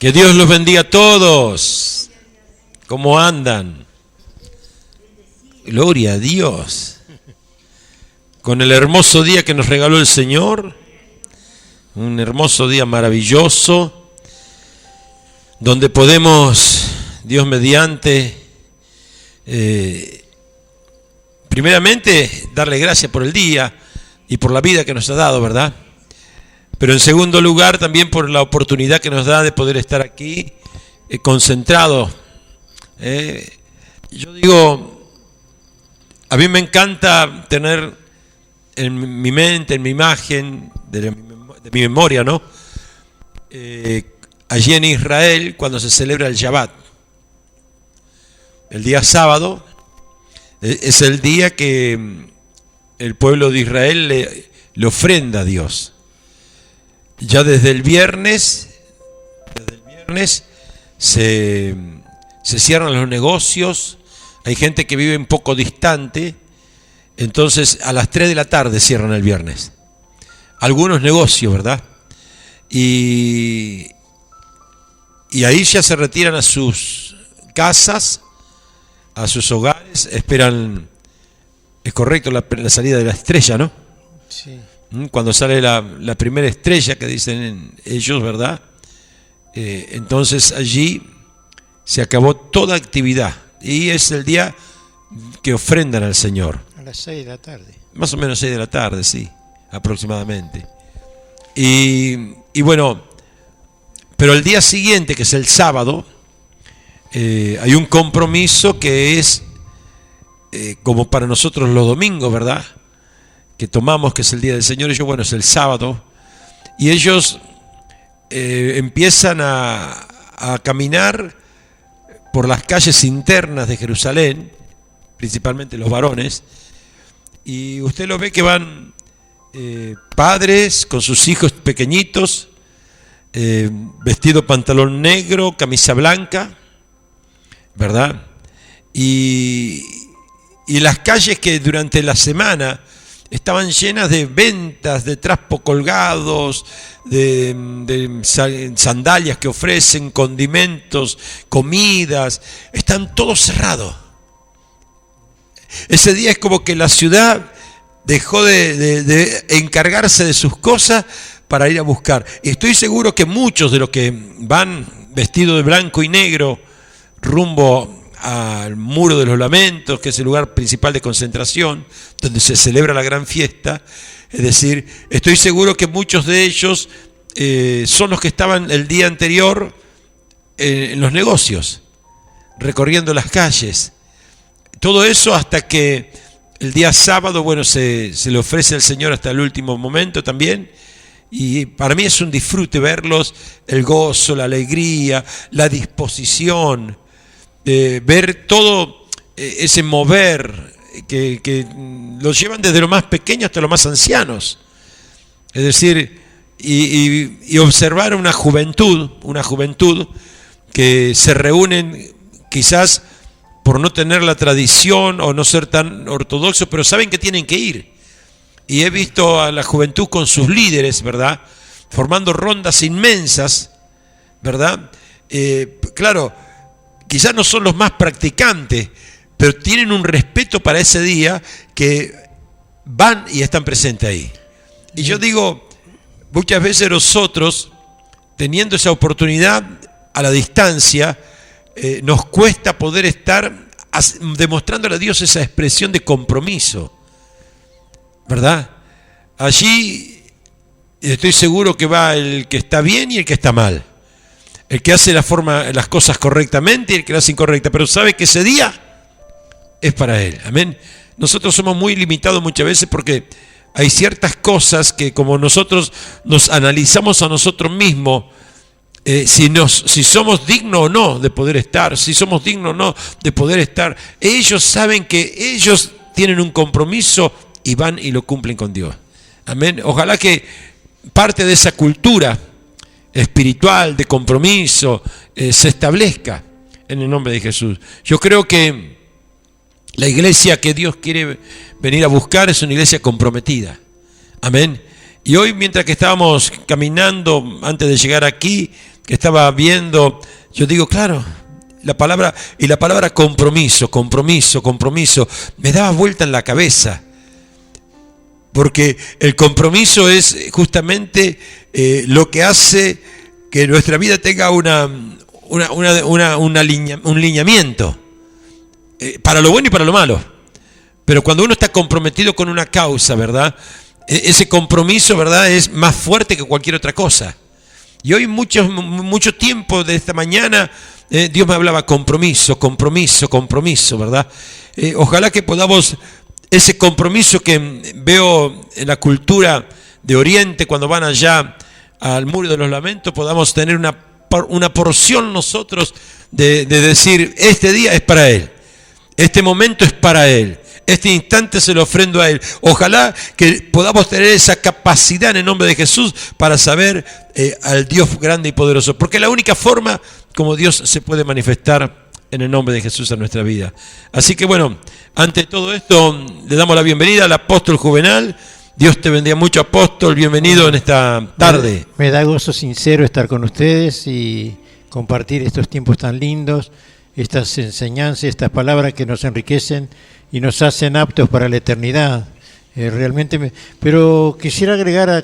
Que Dios los bendiga a todos. ¿Cómo andan? Gloria a Dios. Con el hermoso día que nos regaló el Señor. Un hermoso día maravilloso. Donde podemos, Dios mediante, primeramente darle gracias por el día y por la vida que nos ha dado, ¿verdad? Pero en segundo lugar también por la oportunidad que nos da de poder estar aquí concentrados. Yo digo, a mí me encanta tener en mi mente, en mi imagen, de mi memoria, ¿no? Allí en Israel, cuando se celebra el Shabbat, el día sábado, es el día que el pueblo de Israel le ofrenda a Dios. Ya desde el viernes se cierran los negocios, hay gente que vive un poco distante, entonces a las 3 de la tarde cierran el viernes. Algunos negocios, ¿verdad? Y ahí ya se retiran a sus casas, a sus hogares, esperan, es correcto, la salida de la estrella, ¿no? Sí. Cuando sale la primera estrella, que dicen ellos, ¿verdad? Entonces allí se acabó toda actividad y es el día que ofrendan al Señor. A las 6 de la tarde. Más o menos 6 de la tarde, sí, aproximadamente. Y bueno, pero el día siguiente, que es el sábado, hay un compromiso que es como para nosotros los domingos, ¿verdad? Que tomamos, que es el día del Señor, ellos, bueno, es el sábado, y ellos empiezan a caminar por las calles internas de Jerusalén, principalmente los varones, y usted lo ve que van padres con sus hijos pequeñitos, vestido pantalón negro, camisa blanca, ¿verdad? Y las calles que durante la semana estaban llenas de ventas, de trapos colgados, de sandalias que ofrecen, condimentos, comidas, están todos cerrados. Ese día es como que la ciudad dejó de encargarse de sus cosas para ir a buscar. Y estoy seguro que muchos de los que van vestidos de blanco y negro rumbo al Muro de los Lamentos, que es el lugar principal de concentración, donde se celebra la gran fiesta, es decir, estoy seguro que muchos de ellos son los que estaban el día anterior en los negocios, recorriendo las calles. Todo eso hasta que el día sábado, bueno, se le ofrece al Señor hasta el último momento también. Y para mí es un disfrute verlos, el gozo, la alegría, la disposición, ver todo ese mover que los llevan desde lo más pequeño hasta los más ancianos. Es decir, y observar una juventud que se reúnen quizás por no tener la tradición o no ser tan ortodoxos, pero saben que tienen que ir. Y he visto a la juventud con sus líderes, ¿verdad? Formando rondas inmensas, ¿verdad? Claro, quizás no son los más practicantes, pero tienen un respeto para ese día que van y están presentes ahí. Y yo digo, muchas veces nosotros, teniendo esa oportunidad a la distancia, nos cuesta poder estar demostrándole a Dios esa expresión de compromiso, ¿verdad? Allí estoy seguro que va el que está bien y el que está mal. El que hace las cosas correctamente y el que las hace incorrectas, pero sabe que ese día es para él. Amén. Nosotros somos muy limitados muchas veces porque hay ciertas cosas que como nosotros nos analizamos a nosotros mismos, si somos dignos o no de poder estar, si somos dignos o no de poder estar, ellos saben que ellos tienen un compromiso y van y lo cumplen con Dios. Amén. Ojalá que parte de esa cultura espiritual, de compromiso, se establezca en el nombre de Jesús. Yo creo que la iglesia que Dios quiere venir a buscar es una iglesia comprometida. Amén. Y hoy, mientras que estábamos caminando, antes de llegar aquí, que estaba viendo, yo digo, claro, la palabra compromiso, compromiso, compromiso, me daba vuelta en la cabeza. Porque el compromiso es justamente lo que hace que nuestra vida tenga un lineamiento, para lo bueno y para lo malo. Pero cuando uno está comprometido con una causa, ¿verdad? Ese compromiso, ¿verdad?, es más fuerte que cualquier otra cosa. Y hoy mucho tiempo de esta mañana Dios me hablaba compromiso, compromiso, compromiso, ¿verdad? Ojalá que podamos, ese compromiso que veo en la cultura de Oriente cuando van allá al Muro de los Lamentos, podamos tener una porción nosotros de decir, este día es para Él, este momento es para Él, este instante se lo ofrendo a Él. Ojalá que podamos tener esa capacidad en el nombre de Jesús para saber al Dios grande y poderoso, porque es la única forma como Dios se puede manifestar en el nombre de Jesús en nuestra vida. Así que bueno, ante todo esto le damos la bienvenida al apóstol Juvenal. Dios te bendiga mucho, apóstol, bienvenido en esta tarde. Me da gozo sincero estar con ustedes y compartir estos tiempos tan lindos, estas enseñanzas, estas palabras que nos enriquecen y nos hacen aptos para la eternidad. Pero quisiera agregar,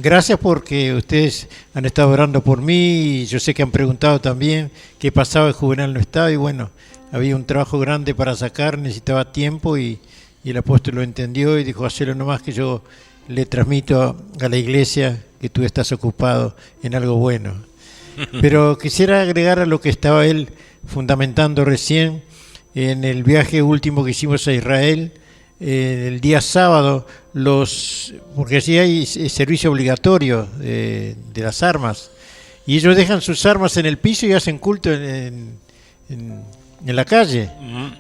gracias porque ustedes han estado orando por mí y yo sé que han preguntado también qué pasaba, el Juvenal no estaba y bueno, había un trabajo grande para sacar, necesitaba tiempo y el apóstol lo entendió y dijo, hacelo nomás que yo le transmito a la iglesia que tú estás ocupado en algo bueno. Pero quisiera agregar a lo que estaba él fundamentando recién en el viaje último que hicimos a Israel, el día sábado, porque así hay servicio obligatorio de las armas, y ellos dejan sus armas en el piso y hacen culto en la calle,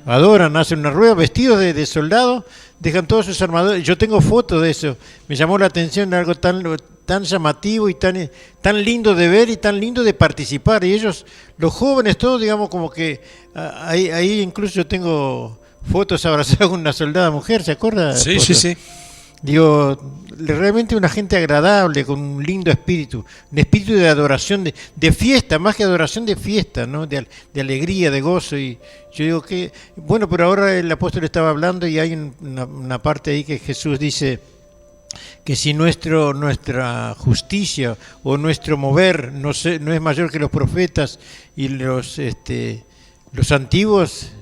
adoran, hacen una rueda vestidos de soldado, dejan todos sus armadores. Yo tengo fotos de eso, me llamó la atención, algo tan llamativo y tan lindo de ver y tan lindo de participar. Y ellos, los jóvenes, todos, digamos, como que ahí incluso yo tengo fotos abrazadas con una soldada mujer, ¿se acuerda? Sí, sí, sí. Digo, realmente una gente agradable, con un lindo espíritu, un espíritu de adoración, de fiesta, más que adoración, de fiesta, ¿no? De alegría, de gozo. Y yo digo que, bueno, pero ahora el apóstol estaba hablando y hay una parte ahí que Jesús dice que si nuestra justicia o nuestro mover no es mayor que los profetas y los antiguos,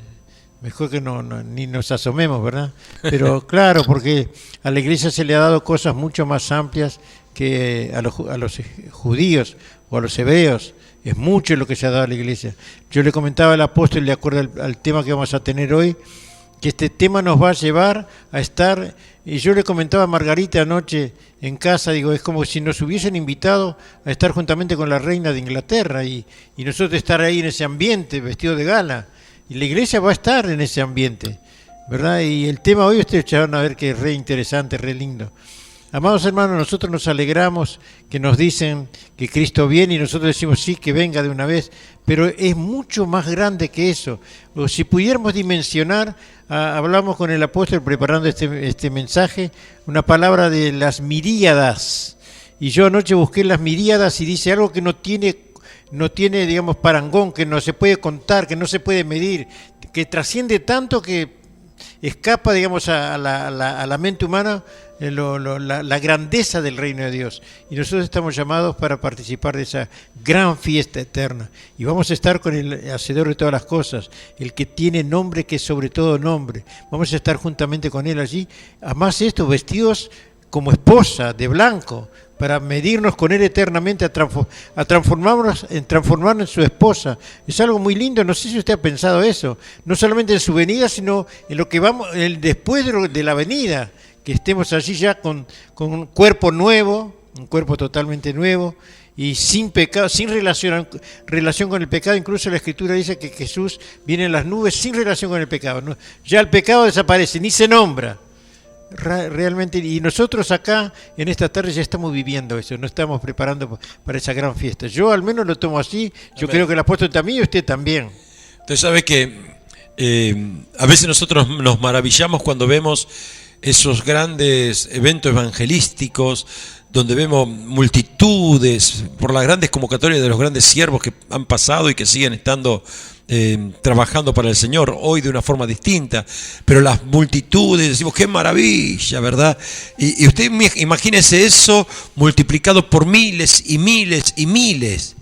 mejor que ni nos asomemos, ¿verdad? Pero claro, porque a la iglesia se le ha dado cosas mucho más amplias que a los judíos o a los hebreos. Es mucho lo que se ha dado a la iglesia. Yo le comentaba al apóstol, de acuerdo al tema que vamos a tener hoy, que este tema nos va a llevar a estar, y yo le comentaba a Margarita anoche en casa, digo, es como si nos hubiesen invitado a estar juntamente con la reina de Inglaterra y nosotros estar ahí en ese ambiente, vestido de gala. Y la iglesia va a estar en ese ambiente, ¿verdad? Y el tema hoy ustedes van a ver que es re interesante, re lindo. Amados hermanos, nosotros nos alegramos que nos dicen que Cristo viene y nosotros decimos sí, que venga de una vez, pero es mucho más grande que eso. O si pudiéramos dimensionar, hablamos con el apóstol preparando este mensaje, una palabra de las miríadas. Y yo anoche busqué las miríadas y dice algo que no tiene, digamos, parangón, que no se puede contar, que no se puede medir, que trasciende tanto que escapa, digamos, a la mente humana la grandeza del reino de Dios. Y nosotros estamos llamados para participar de esa gran fiesta eterna. Y vamos a estar con el hacedor de todas las cosas, el que tiene nombre que es sobre todo nombre. Vamos a estar juntamente con él allí. Además estos vestidos como esposa de blanco, para medirnos con él eternamente, a transformarnos en su esposa. Es algo muy lindo, no sé si usted ha pensado eso, no solamente en su venida, sino en lo que vamos, después de la venida, que estemos allí ya con un cuerpo nuevo, un cuerpo totalmente nuevo, y sin pecado, sin relación con el pecado. Incluso la Escritura dice que Jesús viene en las nubes sin relación con el pecado, ¿no? Ya el pecado desaparece, ni se nombra. Realmente, y nosotros acá en esta tarde ya estamos viviendo eso, nos estamos preparando para esa gran fiesta. Yo al menos lo tomo así, yo creo que el apóstol también y usted también. Usted sabe que a veces nosotros nos maravillamos cuando vemos esos grandes eventos evangelísticos donde vemos multitudes, por las grandes convocatorias de los grandes siervos que han pasado y que siguen estando trabajando para el Señor, hoy de una forma distinta, pero las multitudes, decimos, qué maravilla, ¿verdad? Y usted imagínese eso multiplicado por miles y miles y miles.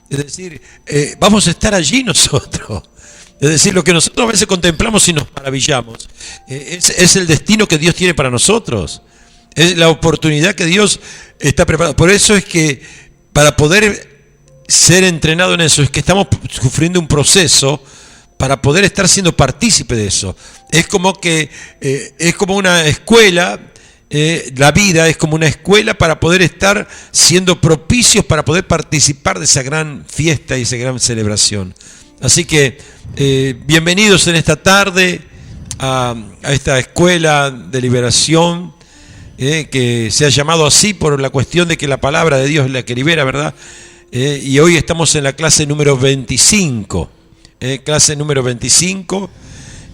Es decir, vamos a estar allí nosotros. Es decir, lo que nosotros a veces contemplamos y nos maravillamos, es el destino que Dios tiene para nosotros. Es la oportunidad que Dios está preparado. Por eso es que para poder ser entrenado en eso, es que estamos sufriendo un proceso para poder estar siendo partícipe de eso. Es como que es como una escuela, la vida es como una escuela para poder estar siendo propicios para poder participar de esa gran fiesta y esa gran celebración. Así que bienvenidos en esta tarde a esta escuela de liberación, que se ha llamado así por la cuestión de que la palabra de Dios es la que libera, ¿verdad? Y hoy estamos en la clase número 25, clase número 25,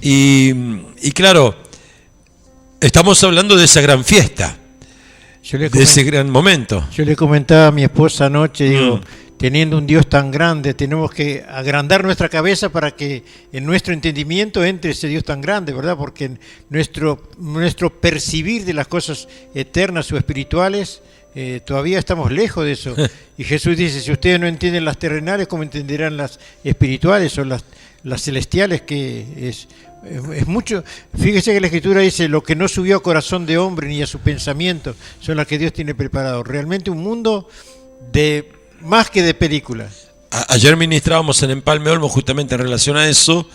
y claro, estamos hablando de esa gran fiesta, de ese gran momento. Yo le comentaba a mi esposa anoche, digo, teniendo un Dios tan grande, tenemos que agrandar nuestra cabeza para que en nuestro entendimiento entre ese Dios tan grande, ¿verdad? Porque en nuestro percibir de las cosas eternas o espirituales, todavía estamos lejos de eso. Y Jesús dice, si ustedes no entienden las terrenales, ¿cómo entenderán las espirituales o las celestiales? Que es mucho. Fíjese que la Escritura dice, lo que no subió a corazón de hombre ni a su pensamiento, son las que Dios tiene preparado. Realmente un mundo de más que de películas. Ayer ministrábamos en Empalme Olmo justamente en relación a eso,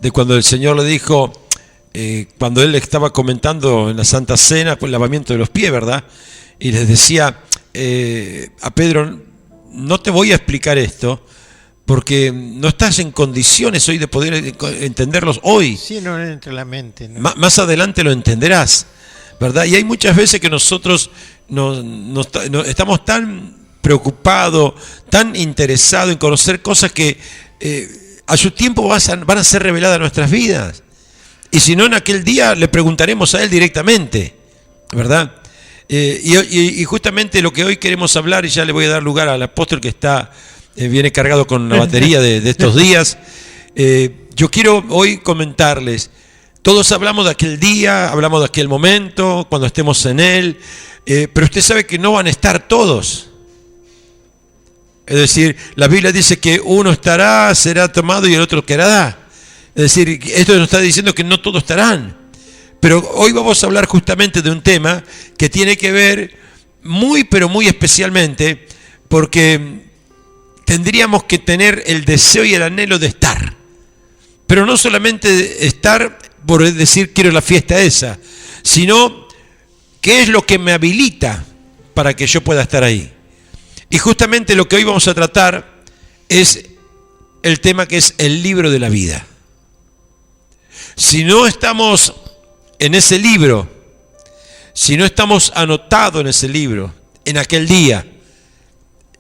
de cuando el Señor le dijo, cuando Él estaba comentando en la Santa Cena, con el lavamiento de los pies, ¿verdad? Y les decía a Pedro, no te voy a explicar esto, porque no estás en condiciones hoy de poder entenderlos hoy. Sí, no entra en la mente, ¿no? Más adelante lo entenderás, ¿verdad? Y hay muchas veces que nosotros estamos tan preocupado, tan interesado en conocer cosas que a su tiempo van a ser reveladas en nuestras vidas. Y si no, en aquel día le preguntaremos a Él directamente, ¿verdad? Y justamente lo que hoy queremos hablar, y ya le voy a dar lugar al apóstol que viene cargado con la batería de estos días, yo quiero hoy comentarles, todos hablamos de aquel día, hablamos de aquel momento, cuando estemos en Él, pero usted sabe que no van a estar todos. Es decir, la Biblia dice que uno será tomado y el otro quedará. Es decir, esto nos está diciendo que no todos estarán. Pero hoy vamos a hablar justamente de un tema que tiene que ver muy, pero muy especialmente, porque tendríamos que tener el deseo y el anhelo de estar. Pero no solamente estar por decir quiero la fiesta esa, sino qué es lo que me habilita para que yo pueda estar ahí. Y justamente lo que hoy vamos a tratar es el tema que es el libro de la vida. Si no estamos en ese libro, si no estamos anotados en ese libro, en aquel día,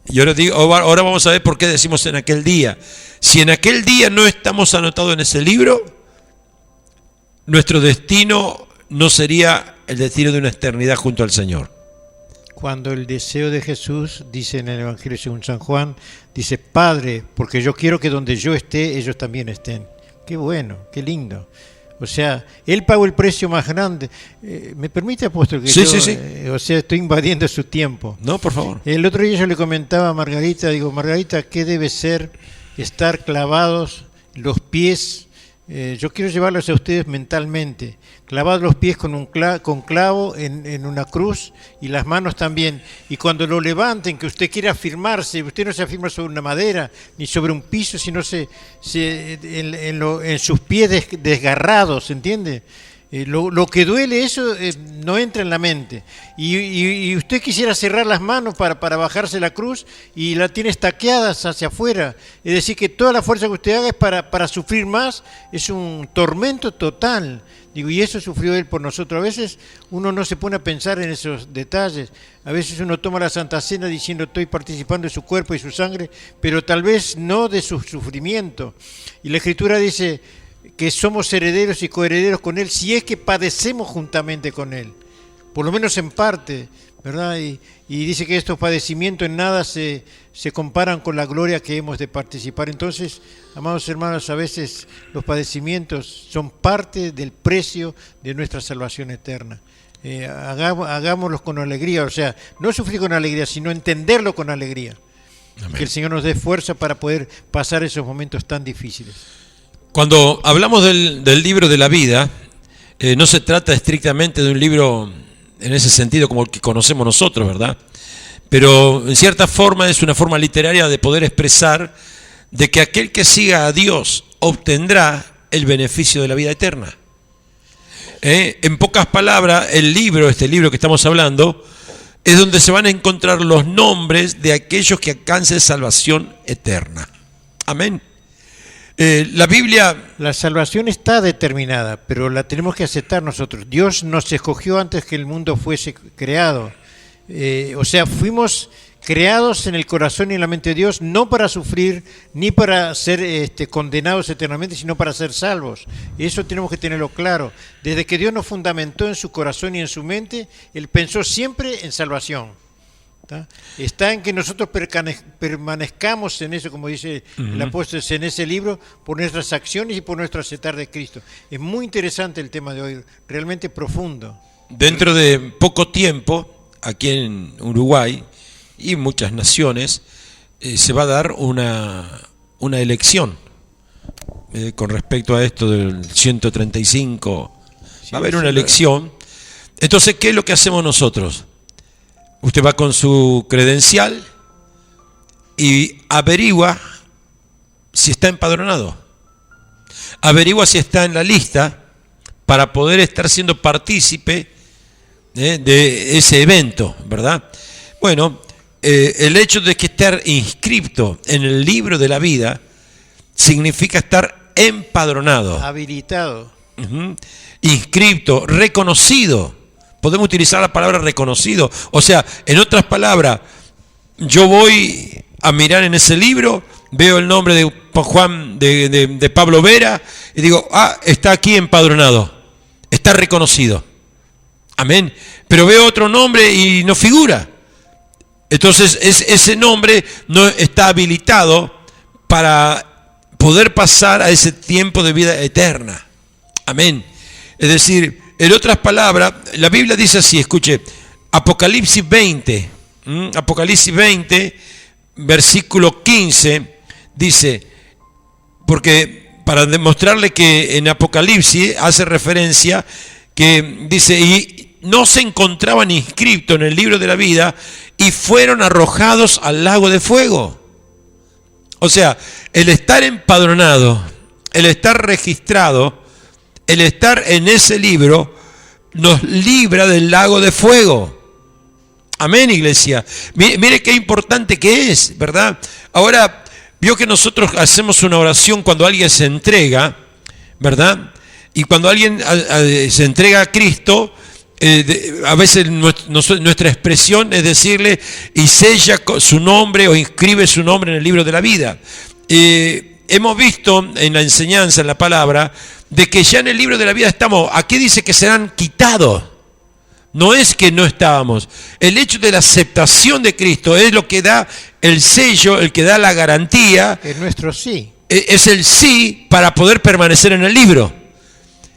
y ahora vamos a ver por qué decimos en aquel día. Si en aquel día no estamos anotados en ese libro, nuestro destino no sería el destino de una eternidad junto al Señor. Cuando el deseo de Jesús, dice en el Evangelio según San Juan, dice, Padre, porque yo quiero que donde yo esté, ellos también estén. Qué bueno, qué lindo. O sea, Él pagó el precio más grande. ¿Me permite, apóstol? Que sí. O sea, estoy invadiendo su tiempo. No, por favor. El otro día yo le comentaba a Margarita, digo, Margarita, ¿qué debe ser estar clavados los pies? Yo quiero llevarlos a ustedes mentalmente, clavados los pies con clavo en una cruz y las manos también, y cuando lo levanten, que usted quiera afirmarse, usted no se afirma sobre una madera ni sobre un piso, sino en sus pies desgarrados, ¿entiende? Lo que duele, eso no entra en la mente. Y usted quisiera cerrar las manos para bajarse la cruz y la tiene estaqueadas hacia afuera. Es decir, que toda la fuerza que usted haga es para sufrir más. Es un tormento total. Digo, y eso sufrió Él por nosotros. A veces uno no se pone a pensar en esos detalles. A veces uno toma la Santa Cena diciendo estoy participando de su cuerpo y su sangre, pero tal vez no de su sufrimiento. Y la Escritura dice que somos herederos y coherederos con Él si es que padecemos juntamente con Él. Por lo menos en parte, ¿verdad? Y dice que estos padecimientos en nada se comparan con la gloria que hemos de participar. Entonces, amados hermanos, a veces los padecimientos son parte del precio de nuestra salvación eterna. Hagámoslos con alegría, o sea, no sufrir con alegría, sino entenderlo con alegría. Amén. Que el Señor nos dé fuerza para poder pasar esos momentos tan difíciles. Cuando hablamos del libro de la vida, no se trata estrictamente de un libro en ese sentido como el que conocemos nosotros, ¿verdad? Pero en cierta forma es una forma literaria de poder expresar de que aquel que siga a Dios obtendrá el beneficio de la vida eterna. En pocas palabras, este libro que estamos hablando, es donde se van a encontrar los nombres de aquellos que alcancen salvación eterna. Amén. La Biblia... La salvación está determinada, pero la tenemos que aceptar nosotros. Dios nos escogió antes que el mundo fuese creado. O sea, fuimos creados en el corazón y en la mente de Dios, no para sufrir, ni para ser condenados eternamente, sino para ser salvos. Y eso tenemos que tenerlo claro. Desde que Dios nos fundamentó en su corazón y en su mente, Él pensó siempre en salvación. Está en que nosotros permanezcamos en eso, como dice el apóstol en ese libro, por nuestras acciones y por nuestro aceptar de Cristo. Es muy interesante el tema de hoy, realmente profundo. Dentro de poco tiempo, aquí en Uruguay y muchas naciones, se va a dar una elección con respecto a esto del 135. Va a haber una elección. Entonces, ¿qué es lo que hacemos nosotros? Usted va con su credencial y averigua si está empadronado. Averigua si está en la lista para poder estar siendo partícipe de ese evento, ¿verdad? Bueno, el hecho de que estar inscrito en el libro de la vida significa estar empadronado. Habilitado. Inscrito, reconocido. Podemos utilizar la palabra reconocido. O sea, en otras palabras, yo voy a mirar en ese libro, veo el nombre de Juan, de Pablo Vera, y digo, está aquí empadronado, está reconocido. Amén. Pero veo otro nombre y no figura. Entonces, ese nombre no está habilitado para poder pasar a ese tiempo de vida eterna. Amén. Es decir, en otras palabras, la Biblia dice así, escuche, Apocalipsis 20, versículo 15, dice, porque para demostrarle que en Apocalipsis hace referencia que dice, y no se encontraban inscritos en el libro de la vida y fueron arrojados al lago de fuego. O sea, el estar empadronado, el estar registrado, el estar en ese libro nos libra del lago de fuego. Amén, iglesia. Mire qué importante que es, ¿verdad? Ahora, vio que nosotros hacemos una oración cuando alguien se entrega, ¿verdad? Y cuando alguien se entrega a Cristo, a veces nuestra expresión es decirle, y sella su nombre o inscribe su nombre en el libro de la vida. Hemos visto en la enseñanza, en la palabra, de que ya en el libro de la vida estamos. Aquí dice que serán quitados. No es que no estábamos. El hecho de la aceptación de Cristo es lo que da el sello, el que da la garantía. Es nuestro sí. Es el sí para poder permanecer en el libro.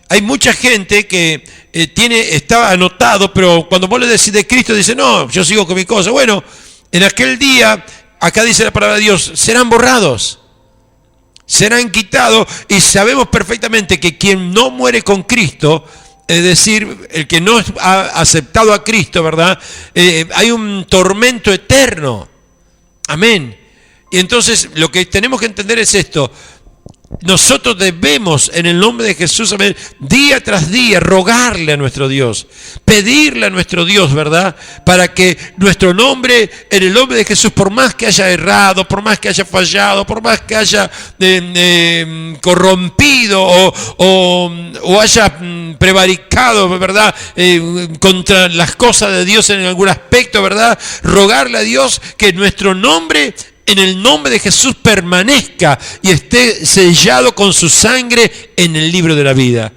Hay mucha gente que está anotado, pero cuando vos le decís de Cristo, dice, no, yo sigo con mi cosa. Bueno, en aquel día, acá dice la palabra de Dios, serán borrados. Serán quitados, y sabemos perfectamente que quien no muere con Cristo, es decir, el que no ha aceptado a Cristo, ¿verdad? Hay un tormento eterno. Amén. Y entonces lo que tenemos que entender es esto. Nosotros debemos, en el nombre de Jesús, amén, día tras día, rogarle a nuestro Dios, pedirle a nuestro Dios, ¿verdad? Para que nuestro nombre, en el nombre de Jesús, por más que haya errado, por más que haya fallado, por más que haya corrompido o haya prevaricado, ¿verdad? Contra las cosas de Dios en algún aspecto, ¿verdad? Rogarle a Dios que nuestro nombre, en el nombre de Jesús, permanezca y esté sellado con su sangre en el libro de la vida.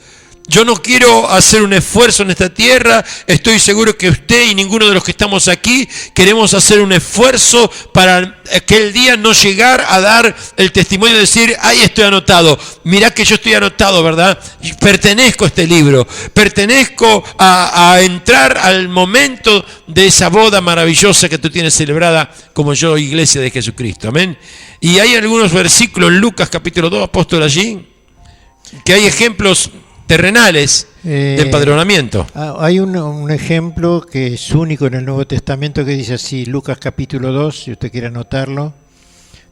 Yo no quiero hacer un esfuerzo en esta tierra. Estoy seguro que usted y ninguno de los que estamos aquí queremos hacer un esfuerzo para aquel día no llegar a dar el testimonio de decir, ahí estoy anotado. Mirá que yo estoy anotado, ¿verdad? Pertenezco a este libro. Pertenezco a entrar al momento de esa boda maravillosa que tú tienes celebrada como yo, Iglesia de Jesucristo. Amén. Y hay algunos versículos en Lucas capítulo 2, apóstol, allí, que hay ejemplos terrenales de empadronamiento. Hay un ejemplo que es único en el Nuevo Testamento que dice así, Lucas capítulo 2, si usted quiere anotarlo,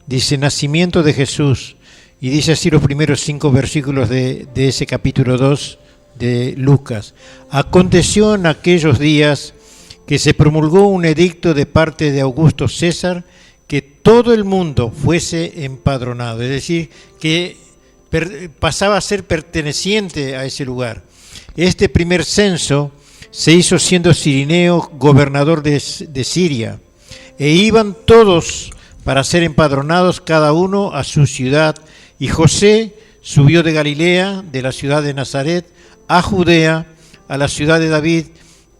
dice nacimiento de Jesús, y dice así los primeros 5 versículos de ese capítulo 2 de Lucas. Aconteció en aquellos días que se promulgó un edicto de parte de Augusto César que todo el mundo fuese empadronado, es decir, que pasaba a ser perteneciente a ese lugar. Este primer censo se hizo siendo Cirineo gobernador de Siria, e iban todos para ser empadronados cada uno a su ciudad, y José subió de Galilea, de la ciudad de Nazaret, a Judea, a la ciudad de David,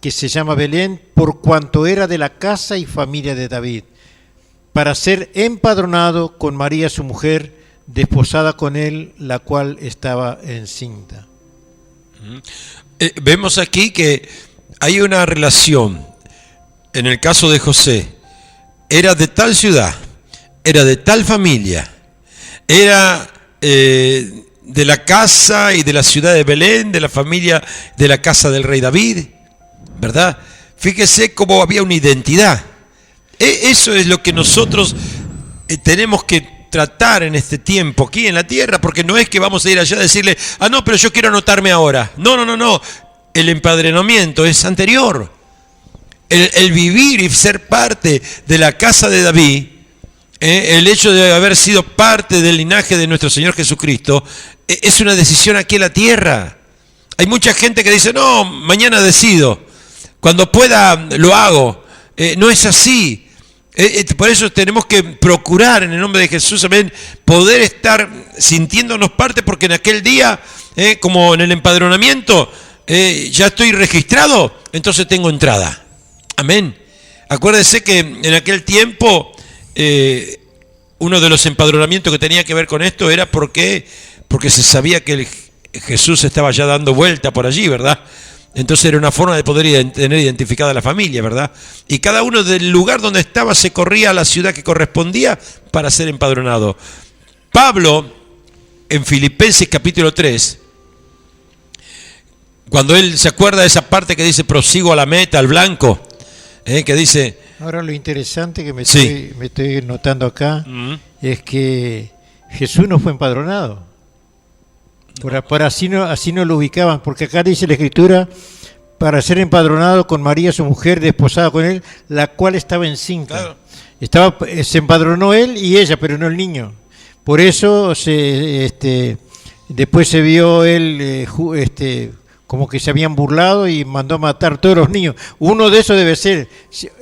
que se llama Belén, por cuanto era de la casa y familia de David, para ser empadronado con María su mujer, desposada con él, la cual estaba encinta. Vemos aquí que hay una relación. En el caso de José, era de tal ciudad, era de tal familia, era de la casa y de la ciudad de Belén, de la familia de la casa del rey David, ¿verdad? Fíjese cómo había una identidad. Eso es lo que nosotros tenemos que tratar en este tiempo aquí en la tierra, porque no es que vamos a ir allá a decirle, no, pero yo quiero anotarme ahora. No. El empadronamiento es anterior. El vivir y ser parte de la casa de David, el hecho de haber sido parte del linaje de nuestro Señor Jesucristo, es una decisión aquí en la tierra. Hay mucha gente que dice, no, mañana decido, cuando pueda lo hago. No es así. Por eso tenemos que procurar en el nombre de Jesús, amén, poder estar sintiéndonos parte, porque en aquel día, como en el empadronamiento, ya estoy registrado, entonces tengo entrada. Amén. Acuérdese que en aquel tiempo, uno de los empadronamientos que tenía que ver con esto era porque se sabía que Jesús estaba ya dando vuelta por allí, ¿verdad? Entonces era una forma de poder tener identificada a la familia, ¿verdad? Y cada uno del lugar donde estaba se corría a la ciudad que correspondía para ser empadronado. Pablo, en Filipenses capítulo 3, cuando él se acuerda de esa parte que dice, prosigo a la meta, al blanco, que dice... Ahora lo interesante que me estoy notando acá es que Jesús no fue empadronado. Por así no lo ubicaban, porque acá dice la Escritura, para ser empadronado con María su mujer, desposada con él, la cual estaba encinta. Claro. Se empadronó él y ella, pero no el niño. Por eso después se vio él como que se habían burlado y mandó a matar todos los niños. Uno de esos debe ser,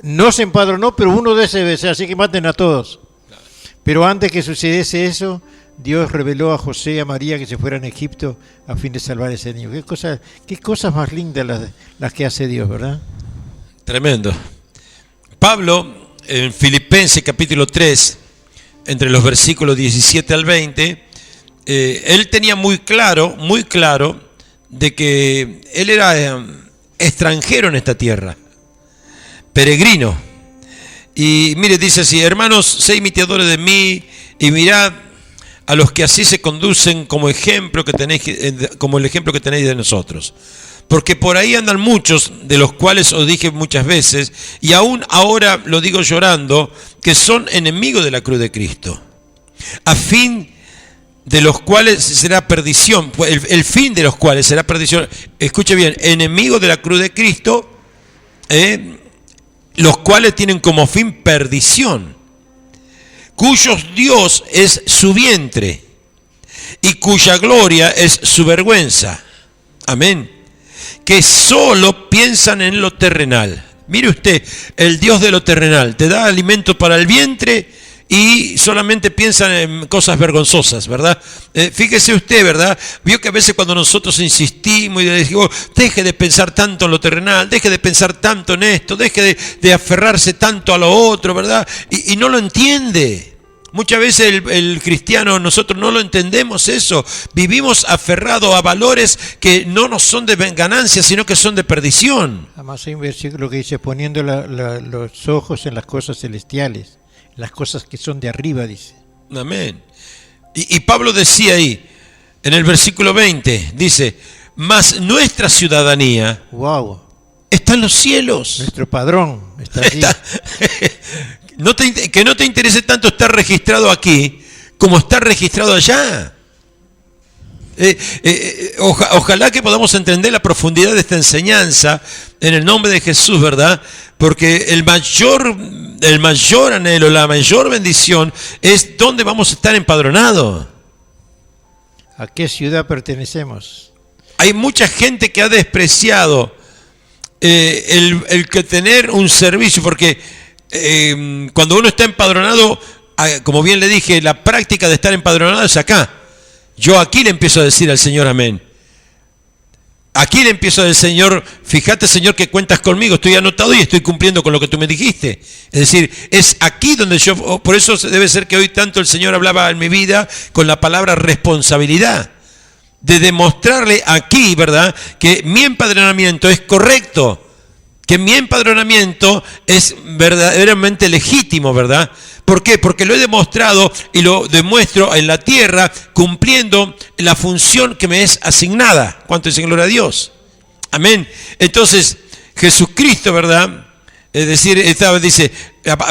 no se empadronó, pero uno de esos debe ser, así que maten a todos. Claro. Pero antes que sucediese eso, Dios reveló a José y a María que se fueran a Egipto a fin de salvar a ese niño. Qué cosas más lindas las que hace Dios, ¿verdad? Tremendo. Pablo, en Filipenses capítulo 3, entre los versículos 17 al 20, él tenía muy claro de que él era extranjero en esta tierra, peregrino. Y mire, dice así, hermanos, sé imitadores de mí y mirad a los que así se conducen como ejemplo que tenéis, como el ejemplo que tenéis de nosotros. Porque por ahí andan muchos, de los cuales os dije muchas veces, y aún ahora lo digo llorando, que son enemigos de la cruz de Cristo, a fin de los cuales será perdición, el fin de los cuales será perdición. Escuche bien, enemigos de la cruz de Cristo, los cuales tienen como fin perdición, cuyos Dios es su vientre y cuya gloria es su vergüenza. Amén. Que solo piensan en lo terrenal. Mire usted, el Dios de lo terrenal te da alimento para el vientre y solamente piensan en cosas vergonzosas, ¿verdad? Fíjese usted, ¿verdad? Vio que a veces cuando nosotros insistimos y le decimos, deje de pensar tanto en lo terrenal, deje de pensar tanto en esto, deje de aferrarse tanto a lo otro, ¿verdad? Y no lo entiende. Muchas veces el cristiano, nosotros no lo entendemos eso. Vivimos aferrados a valores que no nos son de ganancia, sino que son de perdición. Además hay un versículo que dice, poniendo los ojos en las cosas celestiales, las cosas que son de arriba, dice. Amén. Y Pablo decía ahí, en el versículo 20, dice, mas nuestra ciudadanía está en los cielos. Nuestro padrón está allí. Que no te interese tanto estar registrado aquí como estar registrado allá. Ojalá que podamos entender la profundidad de esta enseñanza en el nombre de Jesús, ¿verdad? Porque el mayor anhelo, la mayor bendición es dónde vamos a estar empadronados. ¿A qué ciudad pertenecemos? Hay mucha gente que ha despreciado el que tener un servicio, porque cuando uno está empadronado, como bien le dije, la práctica de estar empadronado es acá. Yo aquí le empiezo a decir al Señor amén. Aquí le empiezo a decir, Señor, fíjate, Señor, que cuentas conmigo, estoy anotado y estoy cumpliendo con lo que tú me dijiste. Es decir, es aquí donde yo, por eso debe ser que hoy tanto el Señor hablaba en mi vida con la palabra responsabilidad, de demostrarle aquí, ¿verdad?, que mi empadronamiento es correcto, que mi empadronamiento es verdaderamente legítimo, ¿verdad? ¿Por qué? Porque lo he demostrado y lo demuestro en la tierra cumpliendo la función que me es asignada. ¿Cuánto dicen gloria a Dios? Amén. Entonces, Jesucristo, ¿verdad? Es decir, dice,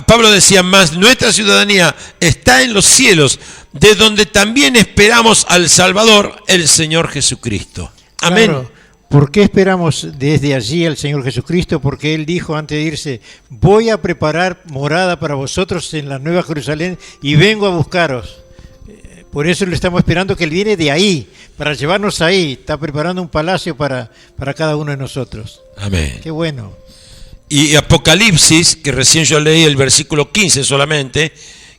Pablo decía más, nuestra ciudadanía está en los cielos, de donde también esperamos al Salvador, el Señor Jesucristo. Amén. Claro. ¿Por qué esperamos desde allí al Señor Jesucristo? Porque Él dijo antes de irse, voy a preparar morada para vosotros en la Nueva Jerusalén y vengo a buscaros. Por eso lo estamos esperando, que Él viene de ahí, para llevarnos ahí. Está preparando un palacio para cada uno de nosotros. Amén. Qué bueno. Y Apocalipsis, que recién yo leí el versículo 15 solamente,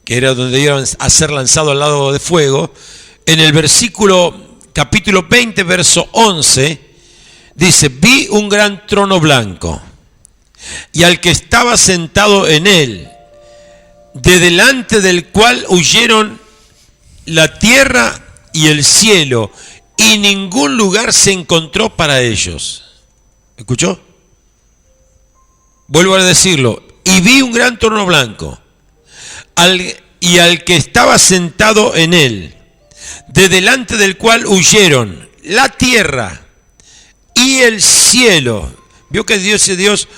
que era donde iban a ser lanzados al lago de fuego, en el capítulo 20, verso 11, dice, vi un gran trono blanco y al que estaba sentado en él, de delante del cual huyeron la tierra y el cielo, y ningún lugar se encontró para ellos. ¿Escuchó? Vuelvo a decirlo. Y vi un gran trono blanco y al que estaba sentado en él, de delante del cual huyeron la tierra y el cielo. Vio que Dios,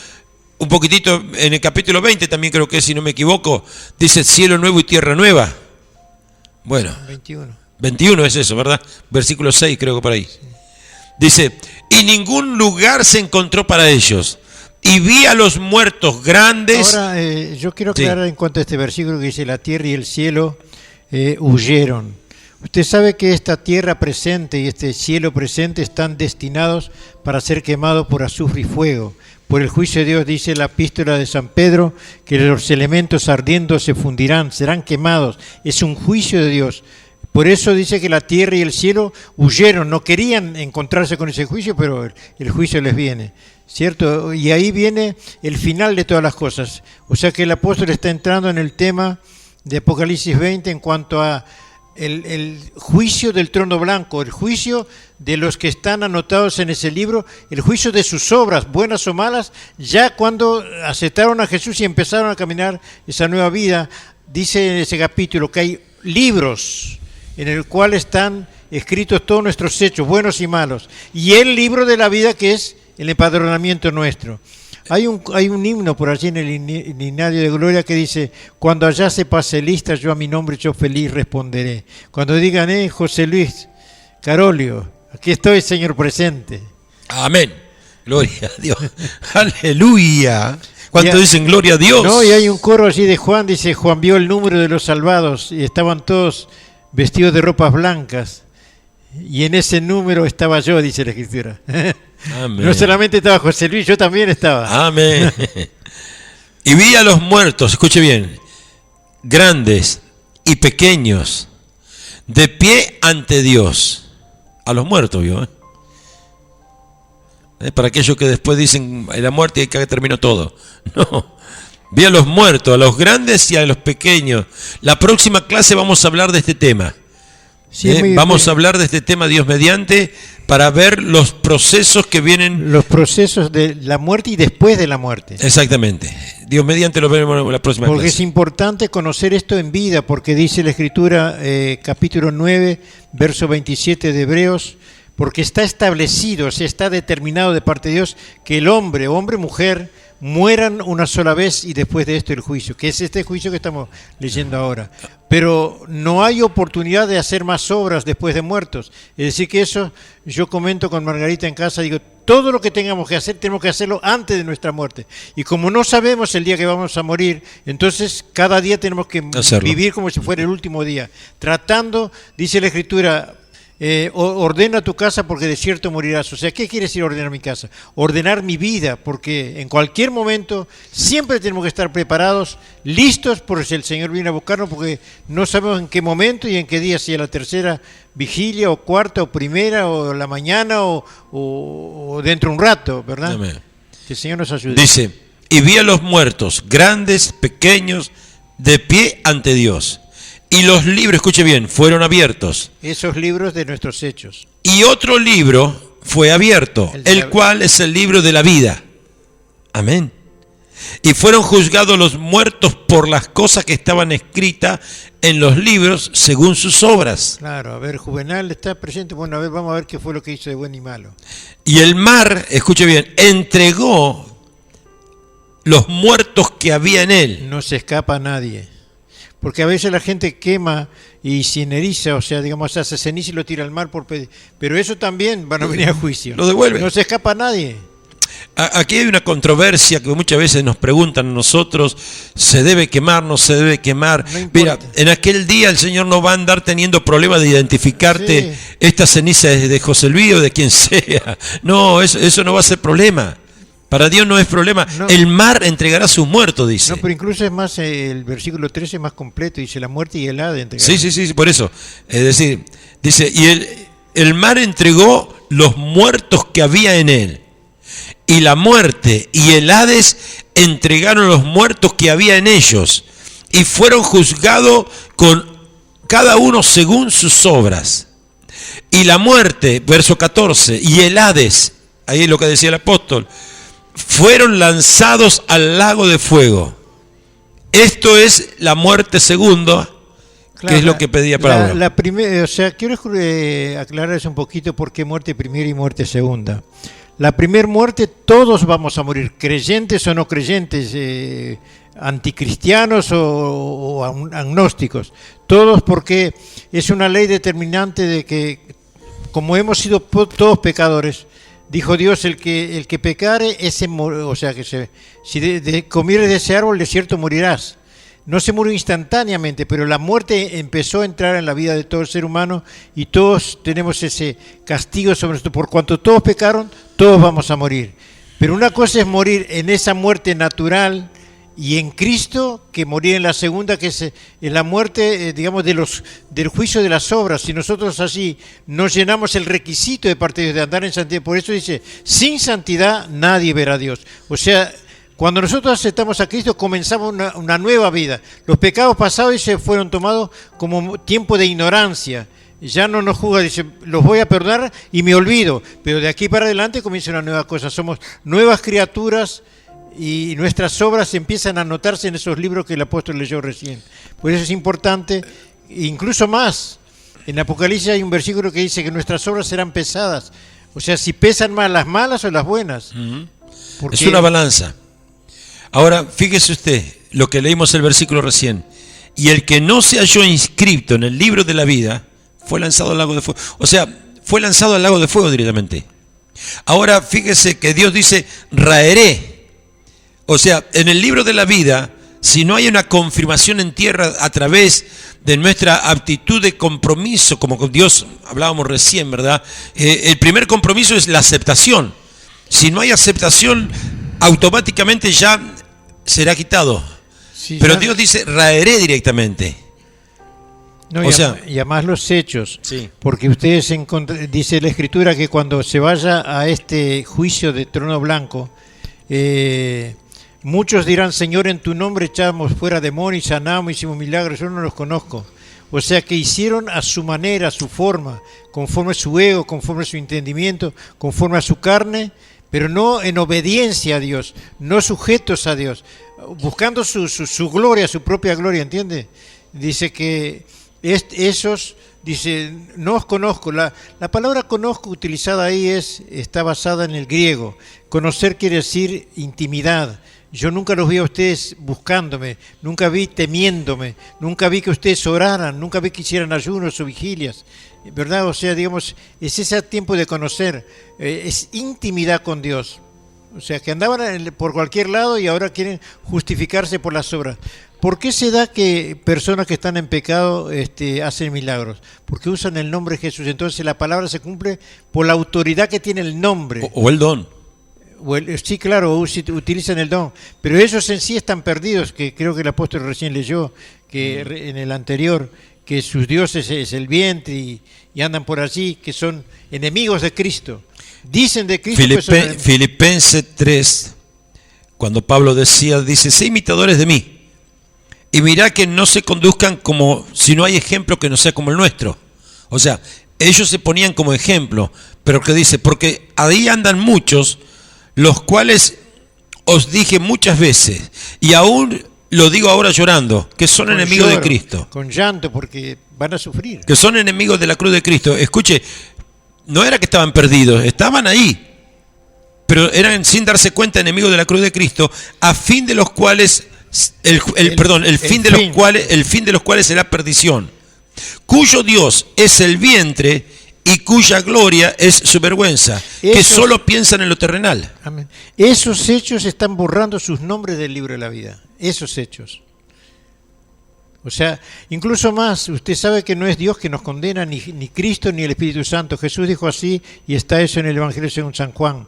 un poquitito en el capítulo 20 también creo que, si no me equivoco, dice cielo nuevo y tierra nueva. Bueno, 21 es eso, ¿verdad? Versículo 6 creo que por ahí. Sí. Dice, y ningún lugar se encontró para ellos. Y vi a los muertos grandes. Ahora, yo quiero aclarar en cuanto a este versículo que dice, la tierra y el cielo huyeron. Usted sabe que esta tierra presente y este cielo presente están destinados para ser quemados por azufre y fuego. Por el juicio de Dios, dice la epístola de San Pedro, que los elementos ardiendo se fundirán, serán quemados. Es un juicio de Dios. Por eso dice que la tierra y el cielo huyeron, no querían encontrarse con ese juicio, pero el juicio les viene, ¿cierto? Y ahí viene el final de todas las cosas. O sea que el apóstol está entrando en el tema de Apocalipsis 20 en cuanto a el juicio del trono blanco, el juicio de los que están anotados en ese libro, el juicio de sus obras, buenas o malas, ya cuando aceptaron a Jesús y empezaron a caminar esa nueva vida. Dice en ese capítulo que hay libros en el cual están escritos todos nuestros hechos, buenos y malos, y el libro de la vida, que es el empadronamiento nuestro. Hay un himno por allí en el himnario de gloria que dice, cuando allá se pase lista, yo a mi nombre yo feliz responderé. Cuando digan, José Luis Carolio, aquí estoy, Señor, presente. Amén. Gloria a Dios. Aleluya. ¿Cuánto dicen gloria a Dios? No, y hay un coro allí de Juan, dice, Juan vio el número de los salvados y estaban todos vestidos de ropas blancas. Y en ese número estaba yo, dice la Escritura. Amén. No solamente estaba José Luis, yo también estaba. Amén. Y vi a los muertos, escuche bien, grandes y pequeños, de pie ante Dios. A los muertos, ¿vio? Para aquellos que después dicen, en la muerte y acá terminó todo. No, vi a los muertos, a los grandes y a los pequeños. La próxima clase vamos a hablar de este tema. Sí, vamos a hablar de este tema, Dios mediante, para ver los procesos que vienen. Los procesos de la muerte y después de la muerte. Exactamente. Dios mediante lo veremos en la próxima clase. Porque es importante conocer esto en vida, porque dice la Escritura, capítulo 9, verso 27 de Hebreos, porque está establecido, se está determinado de parte de Dios que el hombre, mujer, mueran una sola vez y después de esto el juicio, que es este juicio que estamos leyendo ahora. Pero no hay oportunidad de hacer más obras después de muertos. Es decir que eso, yo comento con Margarita en casa, digo, todo lo que tengamos que hacer, tenemos que hacerlo antes de nuestra muerte. Y como no sabemos el día que vamos a morir, entonces cada día tenemos que vivir como si fuera el último día. Tratando, dice la Escritura, ordena tu casa porque de cierto morirás. O sea, ¿qué quiere decir ordenar mi casa? Ordenar mi vida, porque en cualquier momento siempre tenemos que estar preparados, listos por si el Señor viene a buscarnos, porque no sabemos en qué momento y en qué día, si es la tercera vigilia o cuarta o primera o la mañana o dentro de un rato, ¿verdad? Amén. Que el Señor nos ayude. Dice, y vi a los muertos, grandes, pequeños, de pie ante Dios. Y los libros, escuche bien, fueron abiertos. Esos libros de nuestros hechos. Y otro libro fue abierto, el cual es el libro de la vida. Amén. Y fueron juzgados los muertos por las cosas que estaban escritas en los libros según sus obras. Claro, a ver, Juvenal está presente. Bueno, a ver, vamos a ver qué fue lo que hizo de bueno y malo. Y el mar, escuche bien, entregó los muertos que había en él. No se escapa a nadie. Porque a veces la gente quema y cineriza, o sea, digamos, hace ceniza y lo tira al mar por pedir. Pero eso también van a venir a juicio. Lo devuelve. No se escapa a nadie. Aquí hay una controversia que muchas veces nos preguntan a nosotros, ¿se debe quemar, no se debe quemar? No mira, en aquel día el Señor no va a andar teniendo problemas de identificarte, sí, esta ceniza es de José Luis o de quien sea. No, eso no va a ser problema. Para Dios no es problema. No. El mar entregará a sus muertos, dice. No, pero incluso es más, el versículo 13 es más completo, dice la muerte y el Hades entregará. Sí, por eso. Es decir, dice, y el mar entregó los muertos que había en él. Y la muerte y el Hades entregaron los muertos que había en ellos. Y fueron juzgados con cada uno según sus obras. Y la muerte, verso 14, y el Hades, ahí es lo que decía el apóstol, fueron lanzados al lago de fuego. Esto es la muerte segunda, claro, que es lo que pedía Pablo. La primera, o sea, quiero aclarar eso un poquito, por qué muerte primera y muerte segunda. La primera muerte todos vamos a morir, creyentes o no creyentes, anticristianos o agnósticos, todos, porque es una ley determinante de que como hemos sido todos pecadores, dijo Dios, el que pecare, ese o sea, que si comieres de ese árbol, de cierto morirás. No se murió instantáneamente, pero la muerte empezó a entrar en la vida de todo el ser humano y todos tenemos ese castigo sobre nosotros. Por cuanto todos pecaron, todos vamos a morir. Pero una cosa es morir en esa muerte natural y en Cristo, que morir en la segunda, que es en la muerte, digamos, del juicio de las obras. Si nosotros así no llenamos el requisito de parte de Dios de andar en santidad, por eso dice, sin santidad nadie verá a Dios. O sea, cuando nosotros aceptamos a Cristo, comenzamos una nueva vida. Los pecados pasados, dice, fueron tomados como tiempo de ignorancia. Ya no nos juzga, dice, los voy a perdonar y me olvido. Pero de aquí para adelante comienza una nueva cosa. Somos nuevas criaturas y nuestras obras empiezan a anotarse en esos libros que el apóstol leyó recién. Por eso es importante, incluso más. En Apocalipsis hay un versículo que dice que nuestras obras serán pesadas. O sea, si pesan más las malas o las buenas. Porque es una balanza. Ahora, fíjese usted lo que leímos el versículo recién. Y el que no se halló inscrito en el libro de la vida fue lanzado al lago de fuego. O sea, fue lanzado al lago de fuego directamente. Ahora, fíjese que Dios dice, raeré. O sea, en el libro de la vida, si no hay una confirmación en tierra a través de nuestra actitud de compromiso, como con Dios hablábamos recién, ¿verdad? El primer compromiso es la aceptación. Si no hay aceptación, automáticamente ya será quitado. Sí, Pero ya- Dios dice, raeré directamente. No, O sea- y además los hechos, Sí. porque ustedes dice la Escritura que cuando se vaya a este juicio de trono blanco, muchos dirán, Señor, en tu nombre echamos fuera demonios, sanamos, hicimos milagros, yo no los conozco. O sea que hicieron a su manera, a su forma, conforme a su ego, conforme a su entendimiento, conforme a su carne, pero no en obediencia a Dios, no sujetos a Dios, buscando su gloria, su propia gloria, ¿entiende? Dice que esos, dice, no os conozco. La palabra conozco utilizada ahí está basada en el griego. Conocer quiere decir intimidad. Yo nunca los vi a ustedes buscándome, nunca vi temiéndome, nunca vi que ustedes oraran, nunca vi que hicieran ayunos o vigilias, ¿verdad? O sea, digamos, es ese tiempo de conocer, es intimidad con Dios. O sea, que andaban por cualquier lado y ahora quieren justificarse por las obras. ¿Por qué se da que personas que están en pecado hacen milagros? Porque usan el nombre de Jesús. Entonces la palabra se cumple por la autoridad que tiene el nombre. O el don. Sí, claro, utilizan el don, pero ellos en sí están perdidos, que creo que el apóstol recién leyó, que en el anterior, que sus dioses es el vientre y andan por allí, que son enemigos de Cristo. Dicen de Cristo que son enemigos. Filipenses 3, cuando Pablo dice, sé imitadores de mí, y mirá que no se conduzcan como si no hay ejemplo que no sea como el nuestro. O sea, ellos se ponían como ejemplo, pero que dice, porque ahí andan muchos, los cuales os dije muchas veces, y aún lo digo ahora llorando, que son Con enemigos de lloro, Cristo. con llanto, porque van a sufrir. Que son enemigos de la cruz de Cristo. Escuche, no era que estaban perdidos, estaban ahí, pero eran sin darse cuenta enemigos de la cruz de Cristo, a fin de los cuales el fin de los cuales será perdición, cuyo Dios es el vientre y cuya gloria es su vergüenza, que solo piensan en lo terrenal. Amén. Esos hechos están borrando sus nombres del libro de la vida. Esos hechos. O sea, incluso más, usted sabe que no es Dios que nos condena, ni Cristo, ni el Espíritu Santo. Jesús dijo así, y está eso en el Evangelio según San Juan.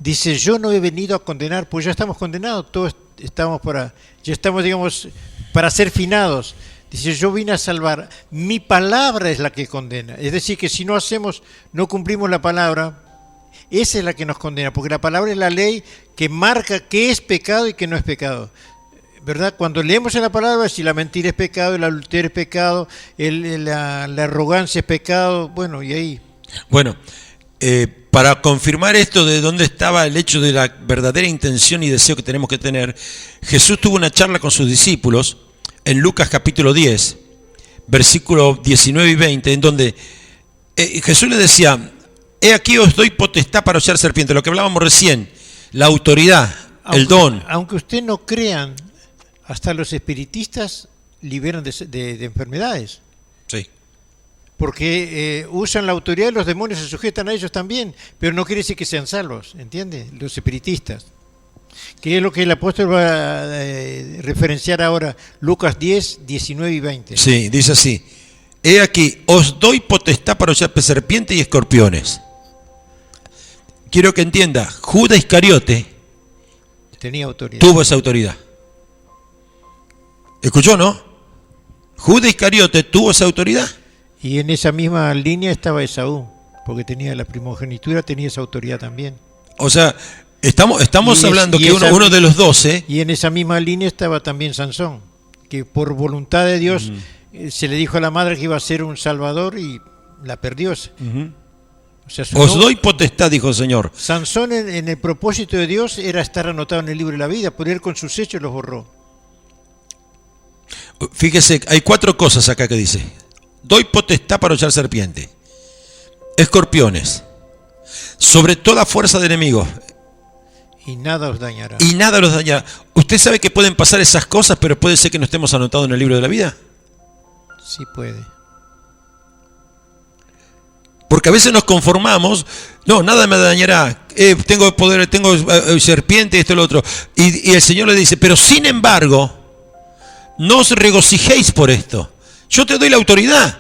Dice, yo no he venido a condenar, pues ya estamos condenados, todos estamos ya estamos, digamos, para ser finados. Dice, yo vine a salvar, mi palabra es la que condena. Es decir, que si no cumplimos la palabra, esa es la que nos condena, porque la palabra es la ley que marca qué es pecado y qué no es pecado. ¿Verdad? Cuando leemos en la palabra, si la mentira es pecado, el adulterio es pecado, la arrogancia es pecado, bueno, y ahí. Bueno, para confirmar esto de dónde estaba el hecho de la verdadera intención y deseo que tenemos que tener, Jesús tuvo una charla con sus discípulos en Lucas capítulo 10, versículos 19 y 20, en donde Jesús les decía, he aquí os doy potestad para hollar serpientes, lo que hablábamos recién, la autoridad, el don. Aunque usted no crean, hasta los espiritistas liberan de enfermedades. Sí. Porque usan la autoridad y los demonios se sujetan a ellos también, pero no quiere decir que sean salvos, ¿entiende? Los espiritistas. Que es lo que el apóstol va a referenciar ahora, Lucas 10, 19 y 20. Sí, dice así, he aquí, os doy potestad para hollar serpientes y escorpiones. Quiero que entienda, Judas Iscariote Tenía autoridad. tuvo esa autoridad. ¿Escuchó, no? Judas Iscariote tuvo esa autoridad. Y en esa misma línea estaba Esaú, porque tenía la primogenitura, tenía esa autoridad también. O sea, estamos hablando que uno de los 12... Y en esa misma línea estaba también Sansón, que por voluntad de Dios se le dijo a la madre que iba a ser un salvador y la perdió. O sea, os doy potestad, dijo el Señor. Sansón en el propósito de Dios era estar anotado en el libro de la vida, pero él con sus hechos los borró. Fíjese, hay 4 cosas acá que dice. Doy potestad para hollar serpientes, escorpiones, sobre toda fuerza de enemigos. Y nada os dañará. Y nada los dañará. ¿Usted sabe que pueden pasar esas cosas, pero puede ser que no estemos anotados en el libro de la vida? Sí puede. Porque a veces nos conformamos, no, nada me dañará, tengo poder, tengo serpiente, esto y lo otro. Y el Señor le dice, pero sin embargo, no os regocijéis por esto. Yo te doy la autoridad.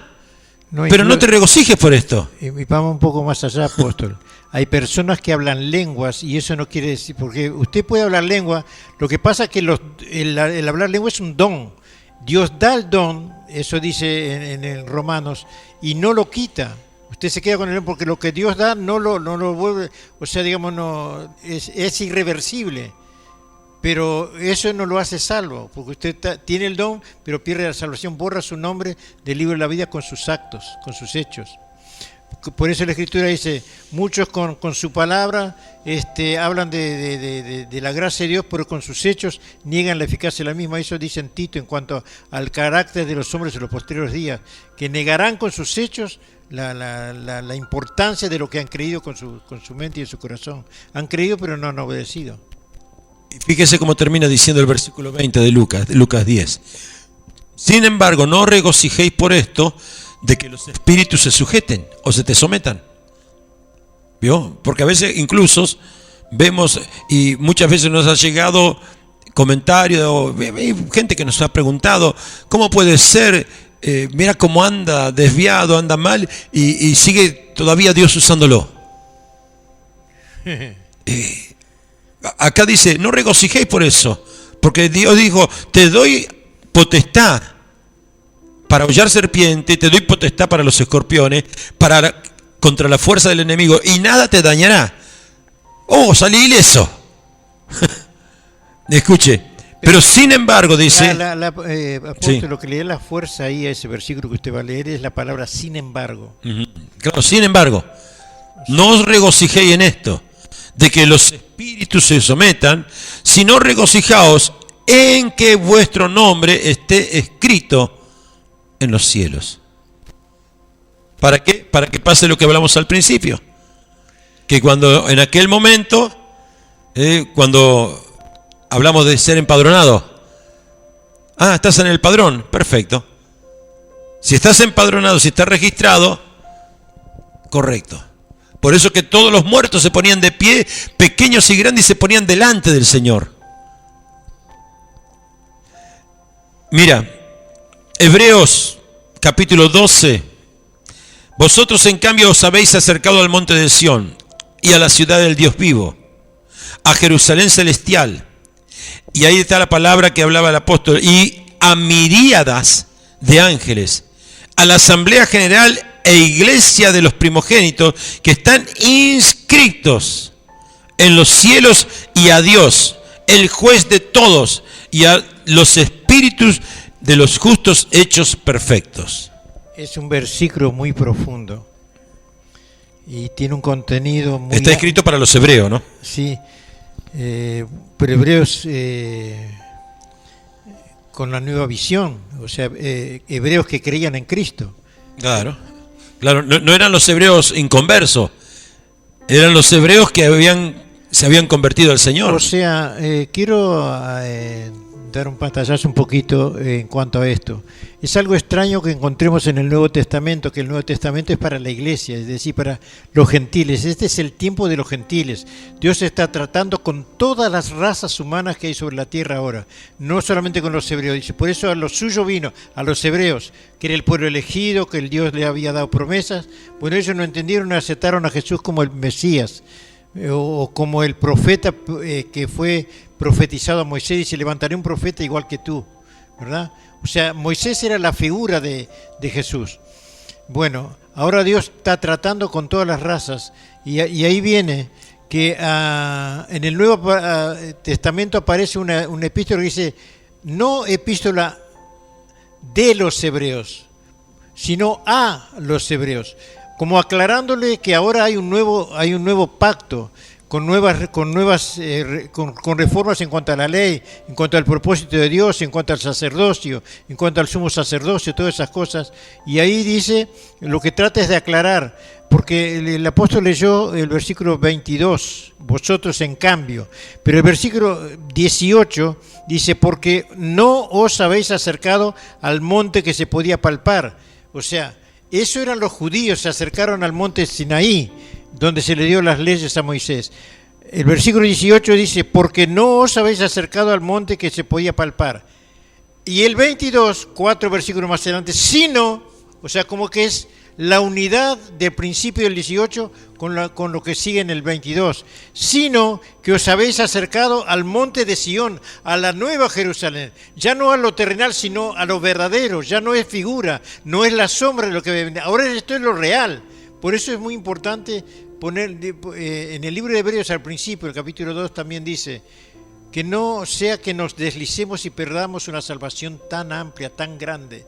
No, pero no te regocijes por esto. y vamos un poco más allá, apóstol. Hay personas que hablan lenguas y eso no quiere decir, porque usted puede hablar lengua, lo que pasa es que el hablar lengua es un don. Dios da el don, eso dice en Romanos, y no lo quita. Usted se queda con el don porque lo que Dios da no lo vuelve, o sea, digamos, no es irreversible. Pero eso no lo hace salvo, porque usted tiene el don, pero pierde la salvación, borra su nombre del libro de la vida con sus actos, con sus hechos. Por eso la Escritura dice, muchos con su palabra hablan de la gracia de Dios, pero con sus hechos niegan la eficacia de la misma. Eso dice en Tito en cuanto al carácter de los hombres en los posteriores días, que negarán con sus hechos la importancia de lo que han creído con su mente y en su corazón. Han creído, pero no han obedecido. Fíjese cómo termina diciendo el versículo 20 de Lucas 10. Sin embargo, no regocijéis por esto de que los espíritus se sujeten o se te sometan. ¿Vio? Porque a veces incluso vemos, y muchas veces nos ha llegado comentarios, gente que nos ha preguntado, ¿cómo puede ser? Mira cómo anda desviado, anda mal, y sigue todavía Dios usándolo. Acá dice, no regocijéis por eso, porque Dios dijo, te doy potestad para hollar serpiente, te doy potestad para los escorpiones, contra la fuerza del enemigo, y nada te dañará. Oh, salí ileso. Escuche, pero sin embargo dice... Apóstol, sí. Lo que le da la fuerza ahí a ese versículo que usted va a leer es la palabra sin embargo. Claro, sin embargo, no os regocijéis en esto, de que los espíritus se sometan, sino regocijaos en que vuestro nombre esté escrito en los cielos. ¿Para qué? Para que pase lo que hablamos al principio. Que cuando en aquel momento, cuando hablamos de ser empadronado, estás en el padrón, perfecto. Si estás empadronado, si estás registrado, correcto. Por eso que todos los muertos se ponían de pie, pequeños y grandes, y se ponían delante del Señor. Mira, Hebreos capítulo 12. Vosotros en cambio os habéis acercado al monte de Sión y a la ciudad del Dios vivo, a Jerusalén celestial. Y ahí está la palabra que hablaba el apóstol. Y a miríadas de ángeles, a la asamblea general e iglesia de los primogénitos que están inscritos en los cielos, y a Dios, el juez de todos, y a los espíritus de los justos hechos perfectos. Es un versículo muy profundo y tiene un contenido muy... Está escrito para los hebreos, ¿no? Sí, pero hebreos con la nueva visión, o sea, hebreos que creían en Cristo. Claro, no eran los hebreos inconversos, eran los hebreos que se habían convertido al Señor. O sea, quiero dar un pantallazo un poquito en cuanto a esto. Es algo extraño que encontremos en el Nuevo Testamento, que el Nuevo Testamento es para la iglesia, es decir, para los gentiles. Este es el tiempo de los gentiles. Dios está tratando con todas las razas humanas que hay sobre la tierra ahora, no solamente con los hebreos. Dice, por eso a los suyos vino, a los hebreos, que era el pueblo elegido, que el Dios le había dado promesas. Bueno, ellos no entendieron y aceptaron a Jesús como el Mesías, o como el profeta que fue profetizado a Moisés, y se levantaré un profeta igual que tú, ¿verdad? O sea, Moisés era la figura de Jesús. Bueno, ahora Dios está tratando con todas las razas, y ahí viene que en el Nuevo Testamento aparece una epístola que dice, no epístola de los hebreos, sino a los hebreos, como aclarándole que ahora hay un nuevo pacto, con reformas en cuanto a la ley, en cuanto al propósito de Dios, en cuanto al sacerdocio, en cuanto al sumo sacerdocio, todas esas cosas. Y ahí dice, lo que trata es de aclarar, porque el apóstol leyó el versículo 22, vosotros en cambio, pero el versículo 18 dice, porque no os habéis acercado al monte que se podía palpar. O sea, eso eran los judíos, se acercaron al monte Sinaí, donde se le dio las leyes a Moisés. El versículo 18 dice, porque no os habéis acercado al monte que se podía palpar. Y el 22, 4 versículos más adelante, sino, o sea, como que es la unidad del principio del 18 con lo que sigue en el 22, sino que os habéis acercado al monte de Sión, a la nueva Jerusalén, ya no a lo terrenal, sino a lo verdadero, ya no es figura, no es la sombra de lo que viene, ahora esto es lo real. Por eso es muy importante poner en el libro de Hebreos al principio, el capítulo 2 también dice, que no sea que nos deslicemos y perdamos una salvación tan amplia, tan grande.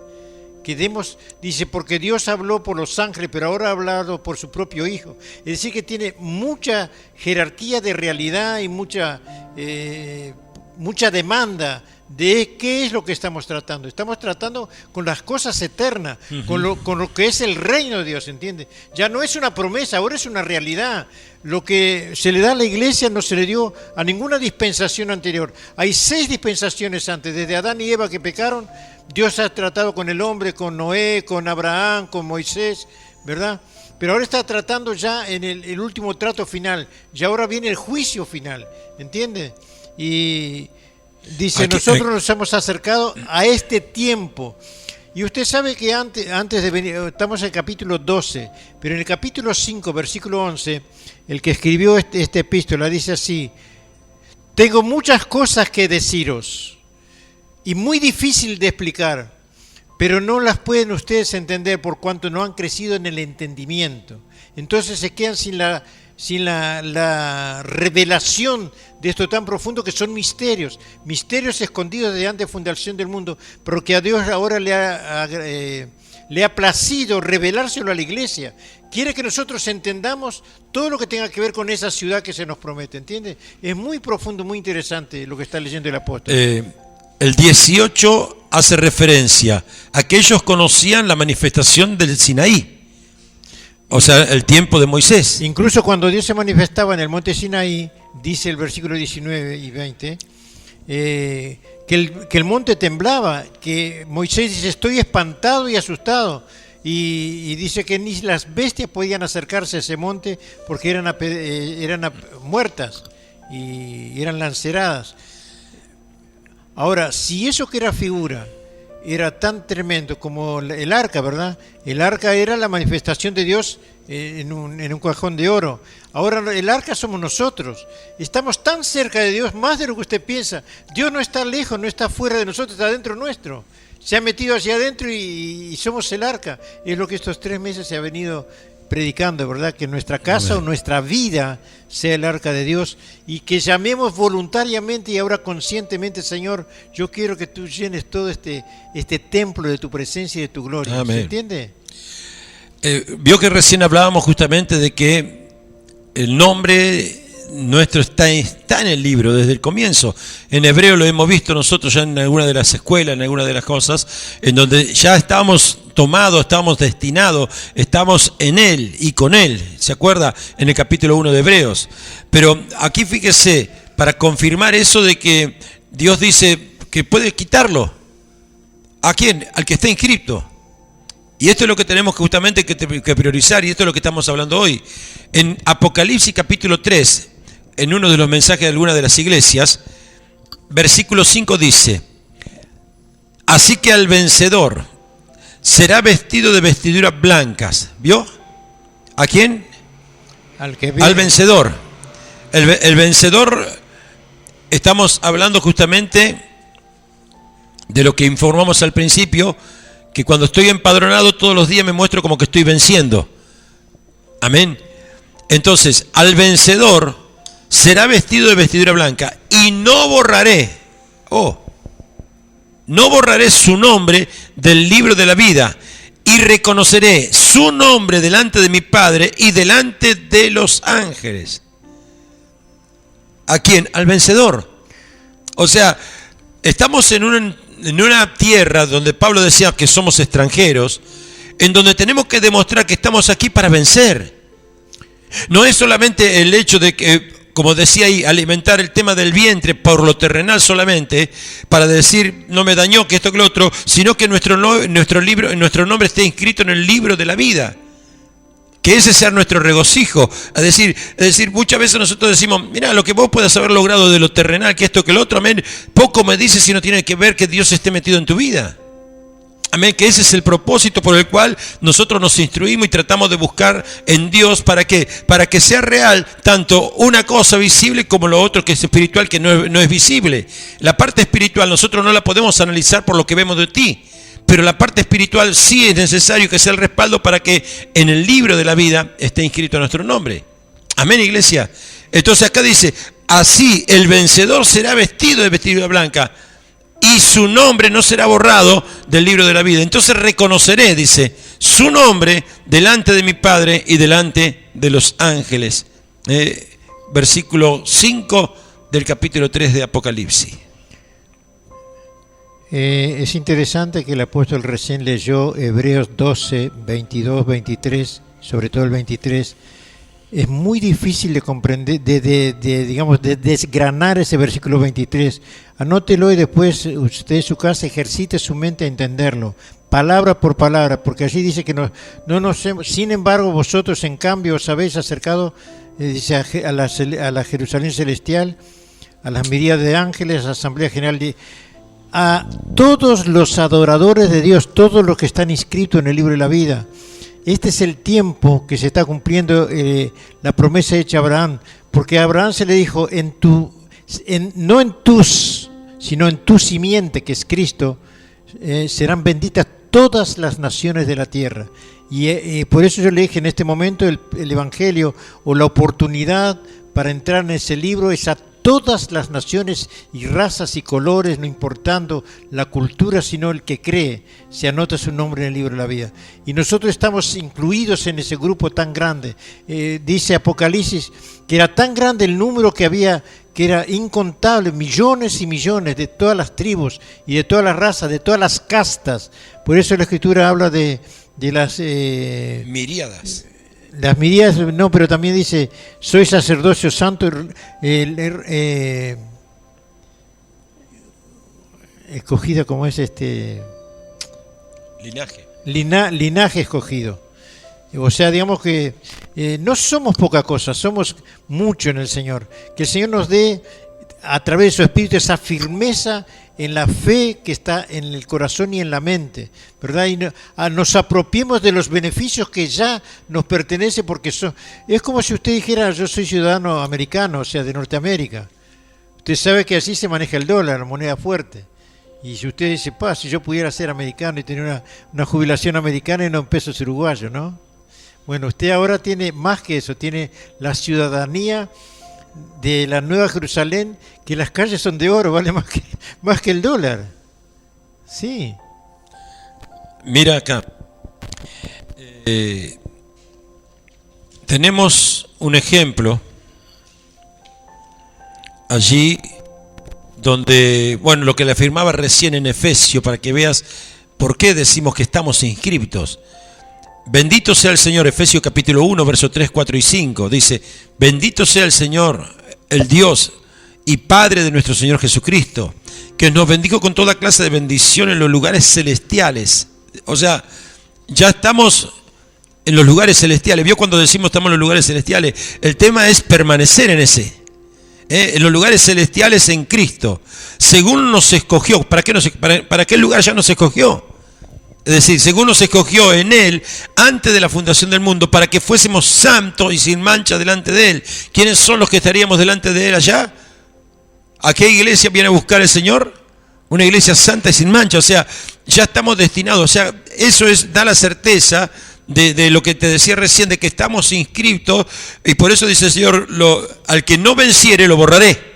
Que demos, dice, porque Dios habló por los ángeles, pero ahora ha hablado por su propio Hijo. Es decir, que tiene mucha jerarquía de realidad y mucha demanda de qué es lo que estamos tratando. Estamos tratando con las cosas eternas, con lo que es el reino de Dios, ¿entiende? Ya no es una promesa, ahora es una realidad. Lo que se le da a la iglesia no se le dio a ninguna dispensación anterior. Hay 6 dispensaciones antes, desde Adán y Eva que pecaron. Dios ha tratado con el hombre, con Noé, con Abraham, con Moisés, ¿verdad? Pero ahora está tratando ya en el último trato final. Y ahora viene el juicio final, ¿entiende? Y dice, nosotros nos hemos acercado a este tiempo. Y usted sabe que antes de venir, estamos en el capítulo 12, pero en el capítulo 5, versículo 11, el que escribió esta epístola dice así, tengo muchas cosas que deciros, y muy difícil de explicar, pero no las pueden ustedes entender por cuanto no han crecido en el entendimiento. Entonces se quedan sin la revelación de esto tan profundo que son misterios escondidos desde antes de fundación del mundo, pero que a Dios ahora le ha placido revelárselo a la iglesia. Quiere que nosotros entendamos todo lo que tenga que ver con esa ciudad que se nos promete, ¿entiende? Es muy profundo, muy interesante lo que está leyendo el apóstol. El 18 hace referencia a que ellos conocían la manifestación del Sinaí. O sea, el tiempo de Moisés. Incluso cuando Dios se manifestaba en el monte Sinaí, dice el versículo 19 y 20, que el monte temblaba, que Moisés dice, estoy espantado y asustado. Y dice que ni las bestias podían acercarse a ese monte porque eran muertas y eran lanceradas. Ahora, si eso que era figura era tan tremendo como el arca, ¿verdad? El arca era la manifestación de Dios en un cajón de oro. Ahora el arca somos nosotros. Estamos tan cerca de Dios, más de lo que usted piensa. Dios no está lejos, no está fuera de nosotros, está dentro nuestro. Se ha metido hacia adentro y somos el arca. Es lo que estos 3 meses se ha venido predicando, ¿verdad? Que nuestra casa o nuestra vida sea el arca de Dios y que llamemos voluntariamente y ahora conscientemente, Señor, yo quiero que tú llenes todo este templo de tu presencia y de tu gloria. Amén. ¿Se entiende? Vio que recién hablábamos justamente de que el nombre nuestro está en el libro desde el comienzo. En hebreo lo hemos visto nosotros ya en alguna de las escuelas, en alguna de las cosas, en donde ya estábamos tomados, estábamos destinados, estamos en Él y con Él. ¿Se acuerda? En el capítulo 1 de Hebreos. Pero aquí fíjese, para confirmar eso de que Dios dice que puede quitarlo. ¿A quién? Al que está inscripto. Y esto es lo que tenemos justamente que priorizar, y esto es lo que estamos hablando hoy. En Apocalipsis capítulo 3, en uno de los mensajes de alguna de las iglesias, versículo 5 dice, así que al vencedor será vestido de vestiduras blancas. ¿Vio? ¿A quién? Al vencedor. El vencedor, estamos hablando justamente de lo que informamos al principio, que cuando estoy empadronado todos los días me muestro como que estoy venciendo. Amén. Entonces, al vencedor será vestido de vestidura blanca y no borraré su nombre del libro de la vida y reconoceré su nombre delante de mi Padre y delante de los ángeles. ¿A quién? Al vencedor. O sea, estamos en una tierra donde Pablo decía que somos extranjeros, en donde tenemos que demostrar que estamos aquí para vencer. No es solamente el hecho de que, como decía ahí, alimentar el tema del vientre por lo terrenal solamente, para decir no me dañó, que esto que lo otro, sino que nuestro nombre esté inscrito en el libro de la vida. Que ese sea nuestro regocijo. Es decir, muchas veces nosotros decimos, mira, lo que vos puedas haber logrado de lo terrenal, que esto, que lo otro, amén, poco me dice si no tiene que ver que Dios esté metido en tu vida. Amén, que ese es el propósito por el cual nosotros nos instruimos y tratamos de buscar en Dios. ¿Para qué? Para que sea real tanto una cosa visible como lo otro que es espiritual, que no es visible. La parte espiritual nosotros no la podemos analizar por lo que vemos de ti, pero la parte espiritual sí es necesario que sea el respaldo para que en el libro de la vida esté inscrito nuestro nombre. Amén, iglesia. Entonces acá dice, así el vencedor será vestido de vestidura blanca, y su nombre no será borrado del libro de la vida. Entonces reconoceré, dice, su nombre delante de mi Padre y delante de los ángeles. Versículo 5 del capítulo 3 de Apocalipsis. Es interesante que el apóstol recién leyó Hebreos 12, 22, 23, sobre todo el 23. Es muy difícil de comprender, de desgranar ese versículo 23. Anótelo y después usted en su casa ejercite su mente a entenderlo, palabra por palabra, porque allí dice que no nos hemos, sin embargo vosotros en cambio os habéis acercado, dice, a la Jerusalén celestial, a las miríadas de ángeles, a la asamblea general a todos los adoradores de Dios, todos los que están inscritos en el libro de la vida. Este es el tiempo que se está cumpliendo la promesa hecha a Abraham, porque a Abraham se le dijo, no en tus, sino en tu simiente, que es Cristo, serán benditas todas las naciones de la tierra. Y por eso yo le dije en este momento el Evangelio o la oportunidad para entrar en ese libro es a todas las naciones y razas y colores, no importando la cultura, sino el que cree, se anota su nombre en el libro de la vida. Y nosotros estamos incluidos en ese grupo tan grande. Dice Apocalipsis que era tan grande el número que había, que era incontable, millones y millones de todas las tribus y de todas las razas, de todas las castas. Por eso la Escritura habla de las miríadas. Las miríadas, no, pero también dice, soy sacerdocio santo, escogida como es linaje escogido. O sea, digamos que no somos poca cosa, somos mucho en el Señor. Que el Señor nos dé a través de su Espíritu esa firmeza en la fe que está en el corazón y en la mente, ¿verdad? Y nos apropiemos de los beneficios que ya nos pertenecen, porque es como si usted dijera, yo soy ciudadano americano, o sea, de Norteamérica. Usted sabe que así se maneja el dólar, la moneda fuerte. Y si usted dice, si yo pudiera ser americano y tener una jubilación americana y no en pesos uruguayos, ¿no? Bueno, usted ahora tiene más que eso, tiene la ciudadanía de la Nueva Jerusalén, que las calles son de oro, vale más que el dólar. Sí. Mira acá. Tenemos un ejemplo allí donde, bueno, lo que le afirmaba recién en Efesio, para que veas por qué decimos que estamos inscriptos. Bendito sea el Señor, Efesios capítulo 1, versos 3, 4 y 5, dice, bendito sea el Señor, el Dios y Padre de nuestro Señor Jesucristo, que nos bendijo con toda clase de bendición en los lugares celestiales. O sea, ya estamos en los lugares celestiales. ¿Vio cuando decimos estamos en los lugares celestiales? El tema es permanecer en en los lugares celestiales en Cristo, según nos escogió. ¿Para qué lugar ya nos escogió? Es decir, según nos escogió en Él antes de la fundación del mundo, para que fuésemos santos y sin mancha delante de Él. ¿Quiénes son los que estaríamos delante de Él allá? ¿A qué iglesia viene a buscar el Señor? Una iglesia santa y sin mancha. O sea, ya estamos destinados. O sea, eso da la certeza de lo que te decía recién, de que estamos inscriptos. Y por eso dice el Señor, al que no venciere lo borraré.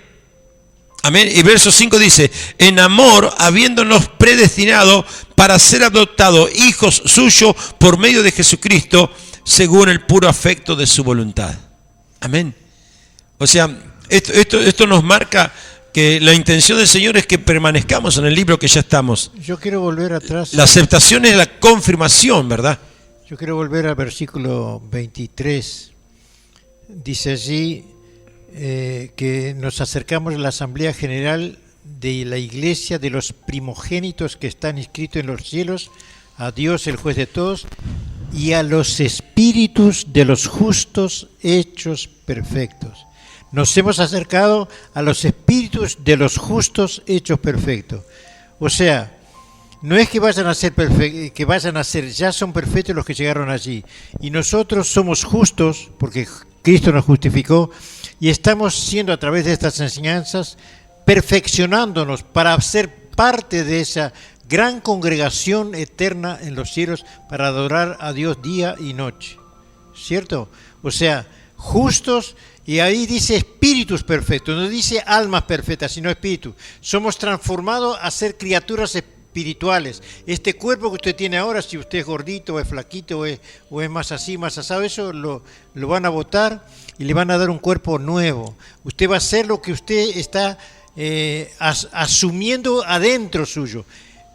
Amén. Y verso 5 dice, en amor, habiéndonos predestinado para ser adoptados hijos suyos por medio de Jesucristo, según el puro afecto de su voluntad. Amén. O sea, esto nos marca que la intención del Señor es que permanezcamos en el libro que ya estamos. Yo quiero volver atrás. La aceptación es la confirmación, ¿verdad? Yo quiero volver al versículo 23. Dice allí que nos acercamos a la Asamblea General de la Iglesia de los primogénitos que están inscritos en los cielos, a Dios el juez de todos, y a los espíritus de los justos hechos perfectos. Nos hemos acercado a los espíritus de los justos hechos perfectos. O sea, no es que vayan a ser que vayan a ser, ya son perfectos los que llegaron allí. Y nosotros somos justos, porque Cristo nos justificó, y estamos siendo a través de estas enseñanzas, perfeccionándonos para ser parte de esa gran congregación eterna en los cielos para adorar a Dios día y noche. ¿Cierto? O sea, justos, y ahí dice espíritus perfectos, no dice almas perfectas, sino espíritus. Somos transformados a ser criaturas espirituales. Este cuerpo que usted tiene ahora, si usted es gordito o es flaquito o es más así, más asado, eso lo van a botar y le van a dar un cuerpo nuevo. Usted va a hacer lo que usted está asumiendo adentro suyo.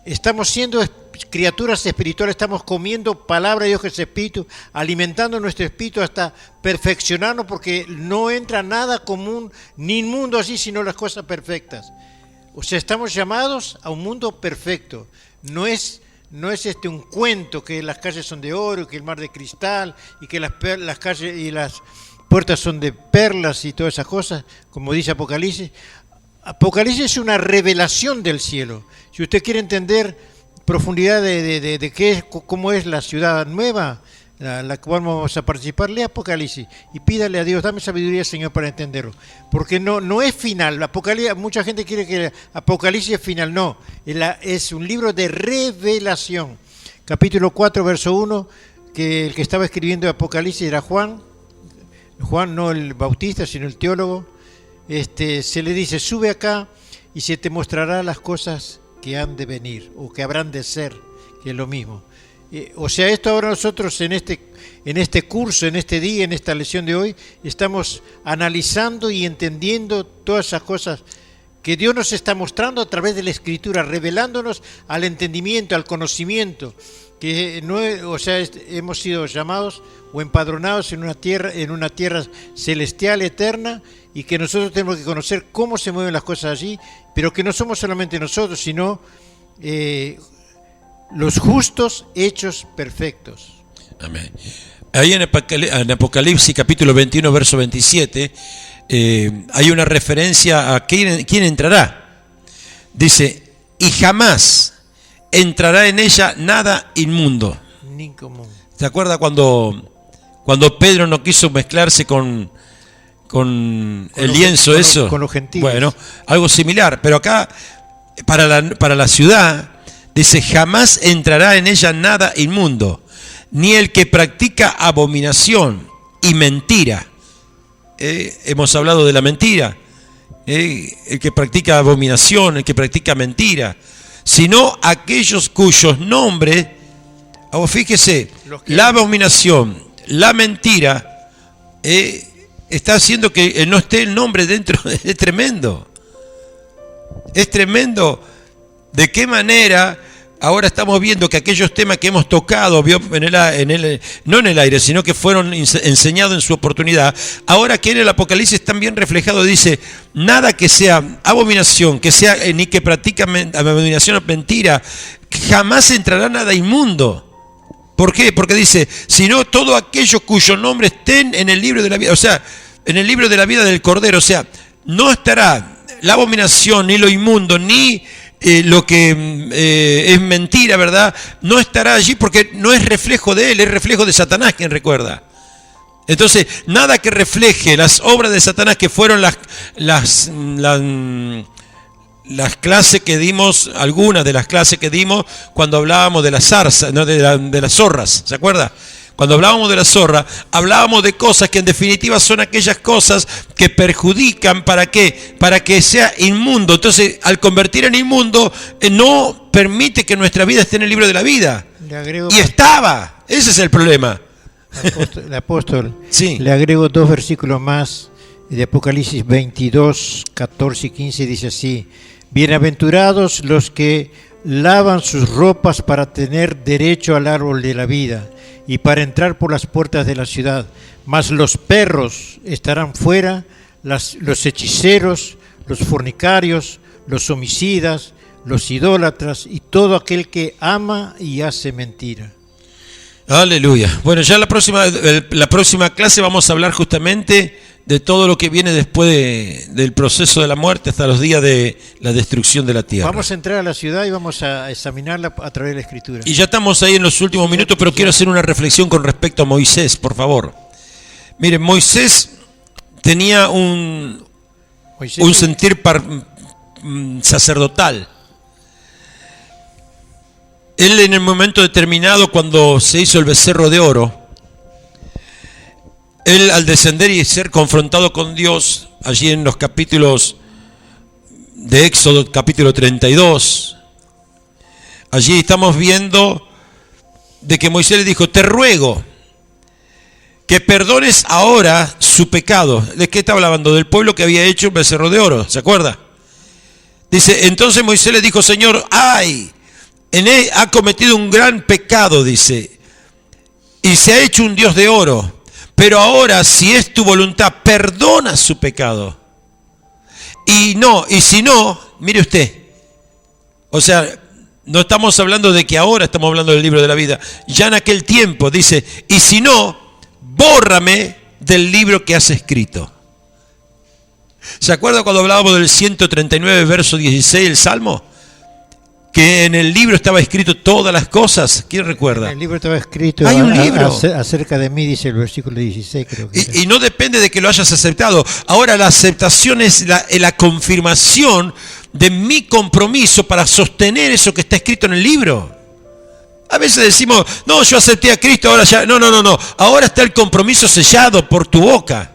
Estamos siendo criaturas espirituales, estamos comiendo palabra de Dios que es espíritu, alimentando nuestro espíritu hasta perfeccionarnos, porque no entra nada común ni inmundo allí, sino las cosas perfectas. O sea, estamos llamados a un mundo perfecto. No es un cuento que las calles son de oro, que el mar de cristal y que las calles y las puertas son de perlas y todas esas cosas, como dice Apocalipsis. Apocalipsis es una revelación del cielo. Si usted quiere entender profundidad de qué es, cómo es la ciudad nueva, la que vamos a participar, lea Apocalipsis y pídale a Dios, dame sabiduría, Señor, para entenderlo. Porque no es final. Apocalipsis, mucha gente quiere que Apocalipsis es final. No, es un libro de revelación. Capítulo 4, verso 1, que el que estaba escribiendo Apocalipsis era Juan, no el bautista, sino el teólogo. Se le dice, sube acá y se te mostrará las cosas que han de venir o que habrán de ser, que es lo mismo. O sea, esto ahora nosotros en este curso, en este día, en esta lección de hoy, estamos analizando y entendiendo todas esas cosas que Dios nos está mostrando a través de la Escritura, revelándonos al entendimiento, al conocimiento, que no, o sea, hemos sido llamados o empadronados en una tierra celestial, eterna, y que nosotros tenemos que conocer cómo se mueven las cosas allí, pero que no somos solamente nosotros, sino los justos hechos perfectos. Amén. Ahí en Apocalipsis capítulo 21, verso 27, hay una referencia a quién entrará. Dice, y jamás entrará en ella nada inmundo. Ni común. ¿Se acuerda cuando Pedro no quiso mezclarse con el lienzo, eso? Con los gentiles. Bueno, algo similar, pero acá para la ciudad dice, jamás entrará en ella nada inmundo, ni el que practica abominación y mentira. Hemos hablado de la mentira. El que practica abominación, el que practica mentira, sino aquellos cuyos nombres, fíjese, la abominación, la mentira, está haciendo que no esté el nombre dentro. Es tremendo. Es tremendo. ¿De qué manera ahora estamos viendo que aquellos temas que hemos tocado, no en el aire, sino que fueron enseñados en su oportunidad, ahora que en el Apocalipsis están bien reflejados? Dice, nada que sea abominación, que sea ni que practica abominación o mentira, jamás entrará nada inmundo. ¿Por qué? Porque dice, sino todo aquello cuyo nombre estén en el libro de la vida, o sea, en el libro de la vida del Cordero. O sea, no estará la abominación, ni lo inmundo, ni lo que es mentira, ¿verdad? No estará allí, porque no es reflejo de él, es reflejo de Satanás, quien recuerda. Entonces, nada que refleje las obras de Satanás, que fueron las clases que dimos, algunas de las clases que dimos cuando hablábamos de las zarzas, no, de las zorras, ¿se acuerda? Cuando hablábamos de la zorra, hablábamos de cosas que en definitiva son aquellas cosas que perjudican. ¿Para qué? Para que sea inmundo. Entonces, al convertir en inmundo, no permite que nuestra vida esté en el libro de la vida. Y estaba. Ese es el problema. El apóstol, sí. Le agrego 2 versículos más de Apocalipsis 22, 14 y 15, dice así: bienaventurados los que lavan sus ropas para tener derecho al árbol de la vida y para entrar por las puertas de la ciudad. Mas los perros estarán fuera, los hechiceros, los fornicarios, los homicidas, los idólatras y todo aquel que ama y hace mentira. Aleluya. Bueno, ya la próxima clase vamos a hablar justamente de todo lo que viene después del proceso de la muerte hasta los días de la destrucción de la tierra. Vamos a entrar a la ciudad y vamos a examinarla a través de la Escritura. Y ya estamos ahí en los últimos minutos, pero quiero hacer una reflexión con respecto a Moisés, por favor. Miren, Moisés tenía un sentir sacerdotal. Él en el momento determinado, cuando se hizo el becerro de oro, él al descender y ser confrontado con Dios, allí en los capítulos de Éxodo, capítulo 32, allí estamos viendo de que Moisés le dijo, te ruego que perdones ahora su pecado. ¿De qué está hablando? Del pueblo que había hecho un becerro de oro, ¿se acuerda? Dice, entonces Moisés le dijo, Señor, ay, en él ha cometido un gran pecado, dice, y se ha hecho un Dios de oro. Pero ahora, si es tu voluntad, perdona su pecado. Y si no, mire usted, o sea, no estamos hablando de que ahora estamos hablando del libro de la vida. Ya en aquel tiempo dice, y si no, bórrame del libro que has escrito. ¿Se acuerda cuando hablábamos del 139, verso 16, el Salmo? Que en el libro estaba escrito todas las cosas. ¿Quién recuerda? En el libro estaba escrito. Hay un libro acerca de mí, dice el versículo 16, creo que y no depende de que lo hayas aceptado. Ahora la aceptación es la confirmación de mi compromiso para sostener eso que está escrito en el libro. A veces decimos, no, yo acepté a Cristo, ahora ya. No. Ahora está el compromiso sellado por tu boca.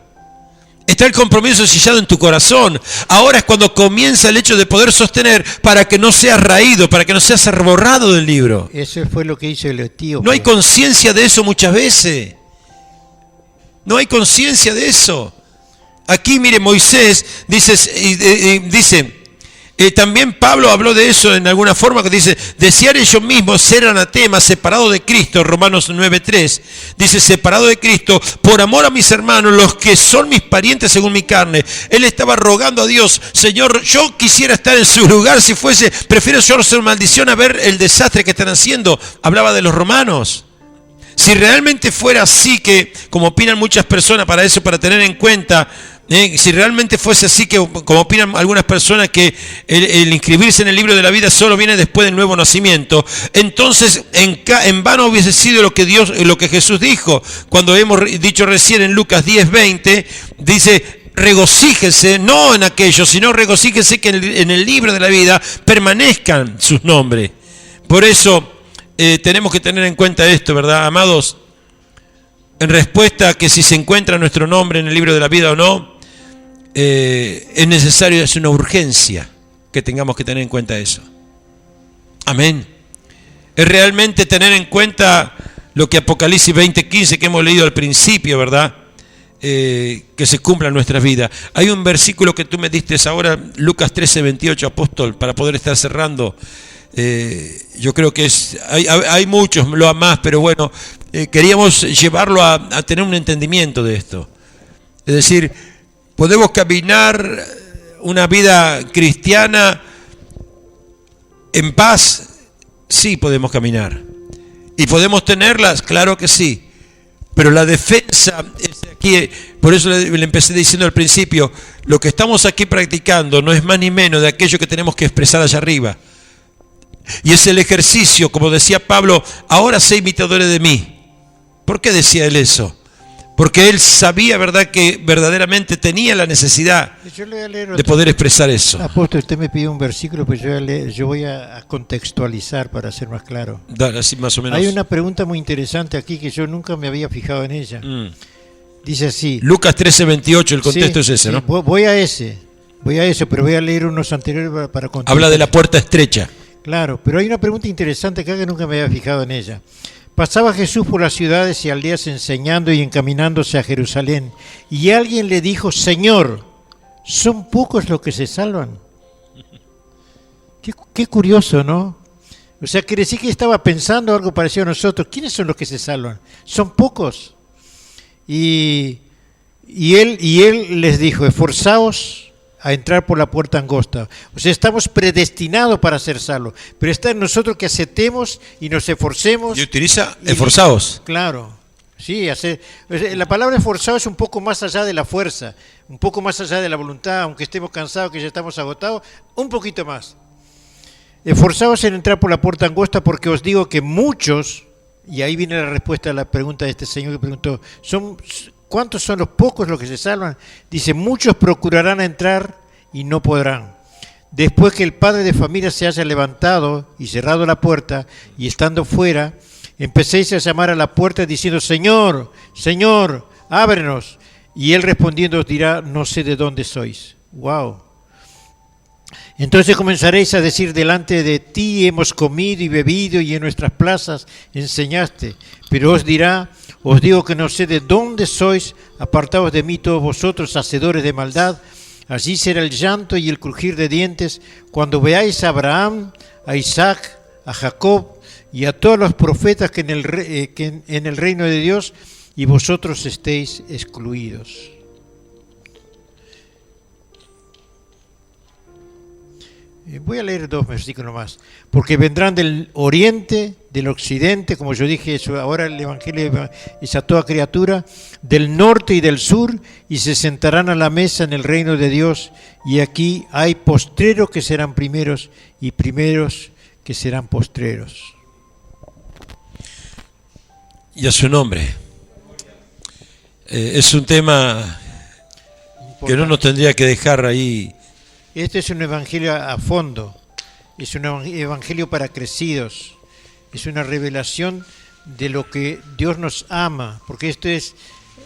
Está el compromiso sellado en tu corazón. Ahora es cuando comienza el hecho de poder sostener para que no seas raído, para que no seas borrado del libro. Eso fue lo que hizo el etíope. No hay conciencia de eso muchas veces. No hay conciencia de eso. Aquí, mire, Moisés dice también Pablo habló de eso en alguna forma, que dice, desear ellos mismos ser anatema, separado de Cristo, Romanos 9:3, dice, separado de Cristo, por amor a mis hermanos, los que son mis parientes según mi carne. Él estaba rogando a Dios, Señor, yo quisiera estar en su lugar si fuese, prefiero yo ser maldición a ver el desastre que están haciendo. Hablaba de los romanos. Si realmente fuera así, que como opinan muchas personas para eso, para tener en cuenta, si realmente fuese así, que como opinan algunas personas, que el inscribirse en el libro de la vida solo viene después del nuevo nacimiento, entonces en vano hubiese sido lo que Jesús dijo cuando hemos dicho recién en Lucas 10:20, dice, regocíjense, no en aquello, sino regocíjense que en el libro de la vida permanezcan sus nombres. Por eso tenemos que tener en cuenta esto, ¿verdad, amados? En respuesta a que si se encuentra nuestro nombre en el libro de la vida o no, es necesario, es una urgencia que tengamos que tener en cuenta eso. Amén. Es realmente tener en cuenta lo que Apocalipsis 20:15 que hemos leído al principio, ¿verdad? Que se cumpla en nuestras vidas. Hay un versículo que tú me diste ahora, Lucas 13:28, apóstol, para poder estar cerrando. Yo creo que hay muchos, lo más, pero bueno, queríamos llevarlo a tener un entendimiento de esto. Es decir, podemos caminar una vida cristiana en paz, sí podemos caminar. ¿Y podemos tenerlas? Claro que sí. Pero la defensa es aquí, por eso le empecé diciendo al principio, lo que estamos aquí practicando no es más ni menos de aquello que tenemos que expresar allá arriba. Y es el ejercicio, como decía Pablo, ahora sé imitadores de mí. ¿Por qué decía él eso? Porque él sabía, ¿verdad?, que verdaderamente tenía la necesidad de poder expresar eso. Apóstol, usted me pidió un versículo, pues yo voy a contextualizar para ser más claro. Dale, así más o menos. Hay una pregunta muy interesante aquí que yo nunca me había fijado en ella. Dice así. Lucas 13:28, el contexto es ese, ¿no? Voy a eso, pero voy a leer unos anteriores para contextualizar. Habla de la puerta estrecha. Claro, pero hay una pregunta interesante acá que nunca me había fijado en ella. Pasaba Jesús por las ciudades y aldeas enseñando y encaminándose a Jerusalén. Y alguien le dijo, Señor, ¿son pocos los que se salvan? Qué curioso, ¿no? O sea, quiere decir que estaba pensando algo parecido a nosotros. ¿Quiénes son los que se salvan? Son pocos. Y él les dijo, esforzaos a entrar por la puerta angosta. O sea, estamos predestinados para ser salvos, pero está en nosotros que aceptemos y nos esforcemos. Y utiliza esforzados. Claro. Sí, la palabra esforzado es un poco más allá de la fuerza, un poco más allá de la voluntad, aunque estemos cansados, que ya estamos agotados, un poquito más. Esforzaos en entrar por la puerta angosta, porque os digo que muchos, y ahí viene la respuesta a la pregunta de este señor que preguntó, ¿cuántos son los pocos los que se salvan? Dice, muchos procurarán entrar y no podrán. Después que el padre de familia se haya levantado y cerrado la puerta, y estando fuera, empecéis a llamar a la puerta diciendo, Señor, Señor, ábrenos. Y él respondiendo os dirá, no sé de dónde sois. ¡Wow! Entonces comenzaréis a decir, delante de ti hemos comido y bebido y en nuestras plazas enseñaste. Pero os dirá, os digo que no sé de dónde sois, apartaos de mí todos vosotros, hacedores de maldad. Allí será el llanto y el crujir de dientes cuando veáis a Abraham, a Isaac, a Jacob y a todos los profetas que en el reino de Dios, y vosotros estéis excluidos. Voy a leer 2 versículos más. Porque vendrán del oriente, del occidente, como yo dije, ahora el evangelio es a toda criatura, del norte y del sur, y se sentarán a la mesa en el reino de Dios. Y aquí hay postreros que serán primeros y primeros que serán postreros. Y a su nombre. Es un tema que no nos tendría que dejar ahí. Este es un evangelio a fondo, es un evangelio para crecidos, es una revelación de lo que Dios nos ama, porque esto es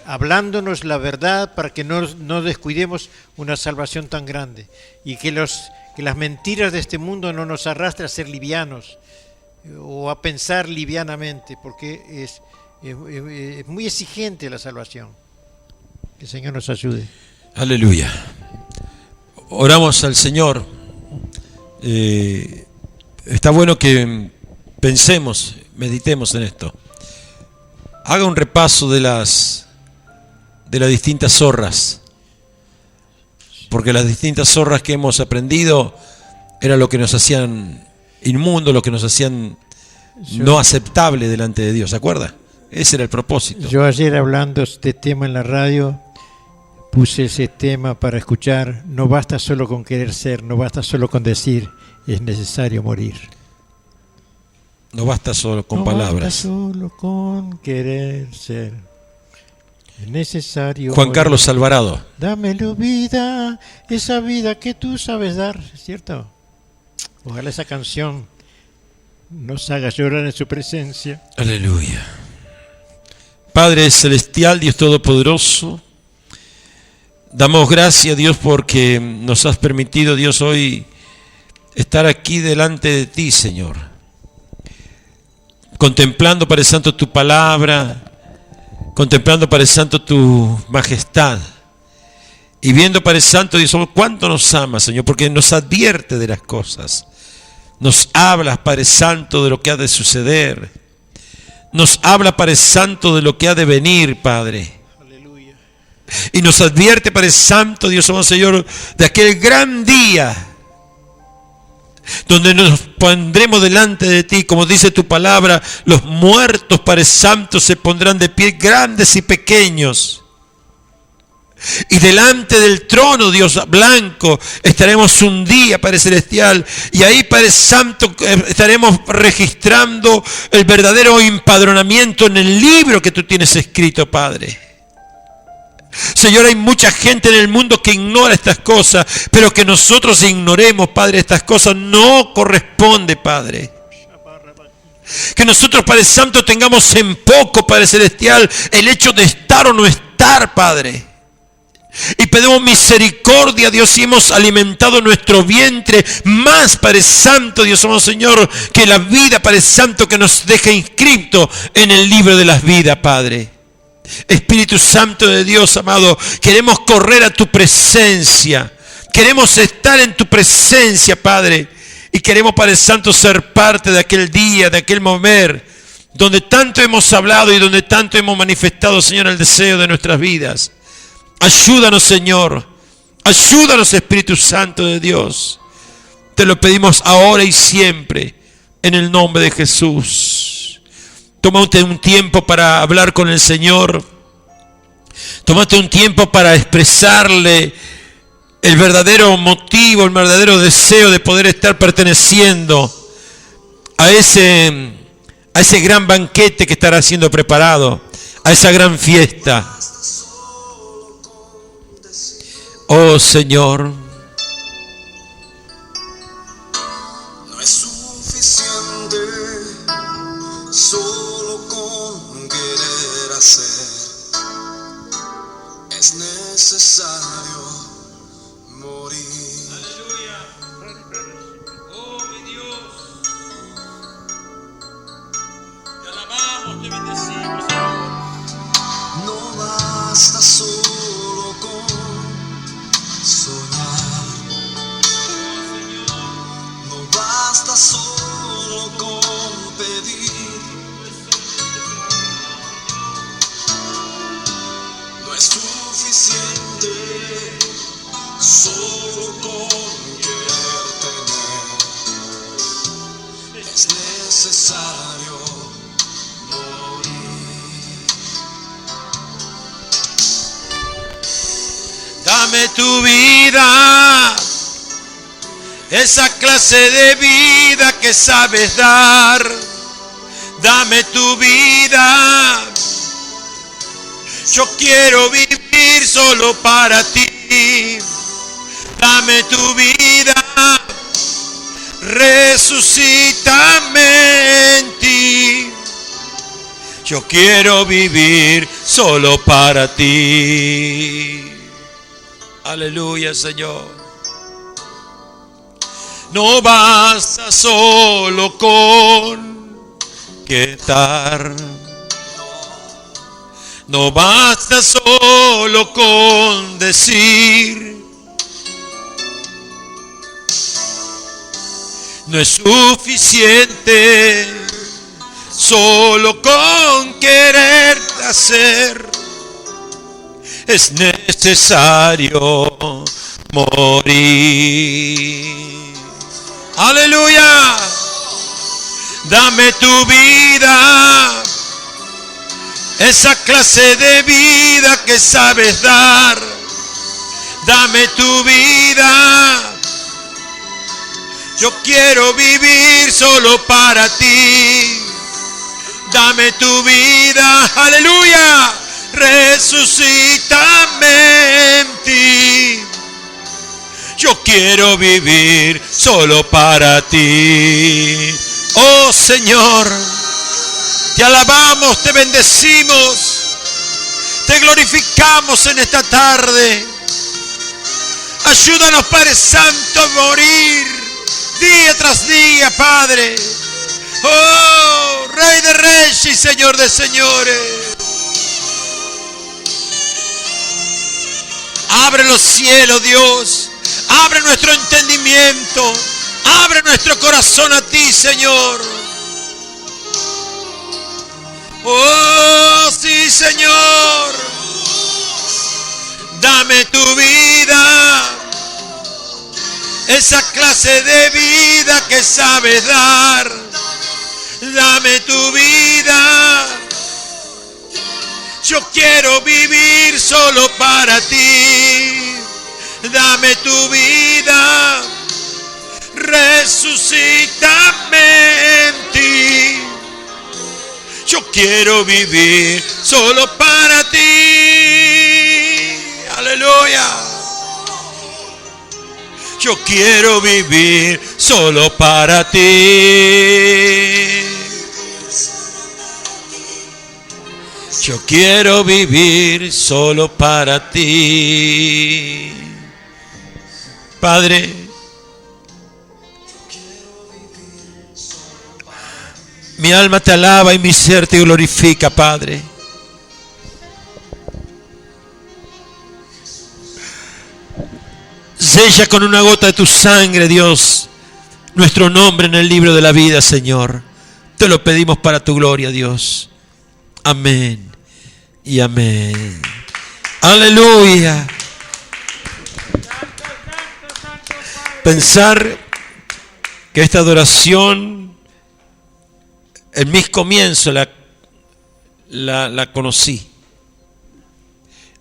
hablándonos la verdad para que no descuidemos una salvación tan grande, y que las mentiras de este mundo no nos arrastren a ser livianos o a pensar livianamente, porque es muy exigente la salvación. Que el Señor nos ayude. Aleluya. Oramos al Señor. Está bueno que pensemos, meditemos en esto. Haga un repaso de las distintas zorras, porque las distintas zorras que hemos aprendido era lo que nos hacían inmundo, lo que nos hacían no aceptable delante de Dios. ¿Se acuerda? Ese era el propósito. Yo ayer, hablando de este tema en la radio, puse ese tema para escuchar. No basta solo con querer ser, no basta solo con decir, es necesario morir. No basta solo con palabras. No basta solo con querer ser, es necesario Juan morir. Carlos Alvarado. Dámelo vida, esa vida que tú sabes dar, ¿cierto? Ojalá esa canción nos haga llorar en su presencia. Aleluya. Padre celestial, Dios todopoderoso, damos gracias, Dios, porque nos has permitido, Dios, hoy estar aquí delante de ti, Señor, contemplando, Padre Santo, tu palabra, contemplando, Padre Santo, tu majestad, y viendo, Padre Santo, Dios, cuánto nos amas, Señor, porque nos advierte de las cosas, nos hablas, Padre Santo, de lo que ha de suceder, nos habla, Padre Santo, de lo que ha de venir, Padre. Aleluya. Y nos advierte, Padre Santo, Dios amado Señor, de aquel gran día donde nos pondremos delante de ti, como dice tu palabra, los muertos, Padre Santo, se pondrán de pie, grandes y pequeños. Y delante del trono, Dios blanco, estaremos un día, Padre Celestial, y ahí, Padre Santo, estaremos registrando el verdadero empadronamiento en el libro que tú tienes escrito, Padre. Señor, hay mucha gente en el mundo que ignora estas cosas, pero que nosotros ignoremos, Padre, estas cosas no corresponde, Padre. Que nosotros, Padre Santo, tengamos en poco, Padre Celestial, el hecho de estar o no estar, Padre. Y pedimos misericordia, Dios, si hemos alimentado nuestro vientre más, Padre Santo, Dios amado Señor, que la vida, Padre Santo, que nos deja inscrito en el libro de las vidas, Padre. Espíritu Santo de Dios, amado, queremos correr a tu presencia, queremos estar en tu presencia, Padre, y queremos, Padre Santo, ser parte de aquel día, de aquel mover, donde tanto hemos hablado y donde tanto hemos manifestado, Señor, el deseo de nuestras vidas. Ayúdanos, Señor. Ayúdanos, Espíritu Santo de Dios. Te lo pedimos ahora y siempre, en el nombre de Jesús. Tómate un tiempo para hablar con el Señor. Tómate un tiempo para expresarle el verdadero motivo, el verdadero deseo de poder estar perteneciendo a ese gran banquete que estará siendo preparado, a esa gran fiesta. Oh Señor, no es suficiente solo con querer hacer, es necesario morir. oh mi Dios, te alabamos, te bendecimos, Señor. No basta solo con soñar, no basta solo con pedir, no es suficiente solo con querer tener, es necesario morir. Dame tu vida, esa clase de vida que sabes dar. Dame tu vida, yo quiero vivir solo para ti. Dame tu vida, resucítame en ti. Yo quiero vivir solo para ti. Aleluya, Señor. No basta solo con quedar. No basta solo con decir. No es suficiente solo con querer hacer. Es necesario morir. Aleluya. Dame tu vida, esa clase de vida que sabes dar. Dame tu vida, yo quiero vivir solo para ti. Dame tu vida, aleluya. Resucítame en ti. Yo quiero vivir solo para ti. Oh Señor, te alabamos, te bendecimos, te glorificamos en esta tarde. Ayúdanos, Padre Santo, a morir día tras día, Padre. Oh, Rey de Reyes y Señor de Señores. Abre los cielos, Dios. Abre nuestro entendimiento. Abre nuestro corazón a ti, Señor. Oh, sí, Señor. Dame tu vida, esa clase de vida que sabes dar. Dame tu vida, yo quiero vivir solo para ti. Dame tu vida, resucítame en ti. Yo quiero vivir solo para ti. Aleluya. Yo quiero vivir solo para ti. Yo quiero vivir solo para ti. Padre, mi alma te alaba y mi ser te glorifica, Padre. Sella con una gota de tu sangre, Dios, nuestro nombre en el libro de la vida, Señor. Te lo pedimos para tu gloria, Dios. Amén y amén. Aleluya. Pensar que esta adoración, en mis comienzos, la la conocí.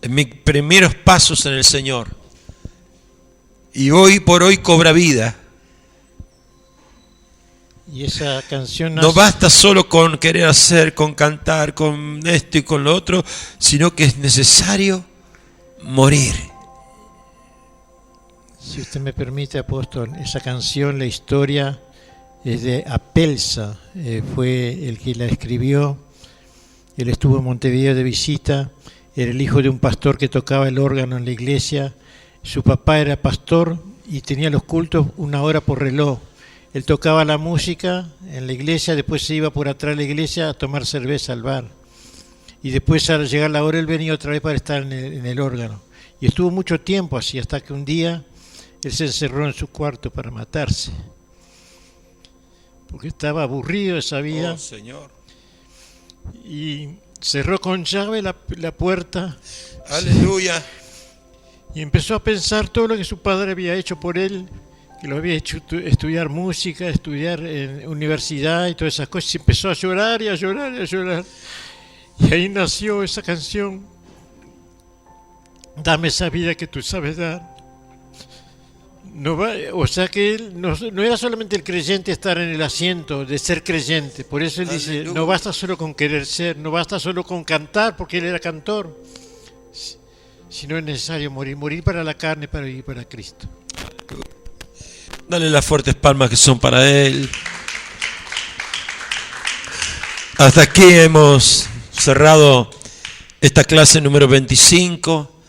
En mis primeros pasos en el Señor. Y hoy por hoy cobra vida. Y esa canción No basta solo con querer hacer, con cantar, con esto y con lo otro, sino que es necesario morir. Si usted me permite, apóstol, esa canción, la historia es de Apelsa, fue el que la escribió. Él estuvo en Montevideo de visita, era el hijo de un pastor que tocaba el órgano en la iglesia. Su papá era pastor y tenía los cultos 1 hora por reloj. Él tocaba la música en la iglesia, después se iba por atrás de la iglesia a tomar cerveza al bar. Y después, al llegar la hora, él venía otra vez para estar en el órgano. Y estuvo mucho tiempo así, hasta que un día él se encerró en su cuarto para matarse. Porque estaba aburrido de esa vida. Oh, Señor. Y cerró con llave la puerta. Aleluya. Y empezó a pensar todo lo que su padre había hecho por él, que lo había hecho estudiar música, estudiar en universidad y todas esas cosas. Y empezó a llorar y a llorar y a llorar. Y ahí nació esa canción, Dame esa vida que tú sabes dar. O sea que él no era solamente el creyente estar en el asiento de ser creyente. Por eso él dice, no basta solo con querer ser, no basta solo con cantar, porque él era cantor, sino es necesario morir para la carne, para vivir para Cristo. Dale las fuertes palmas que son para él. Hasta aquí hemos cerrado esta clase número 25.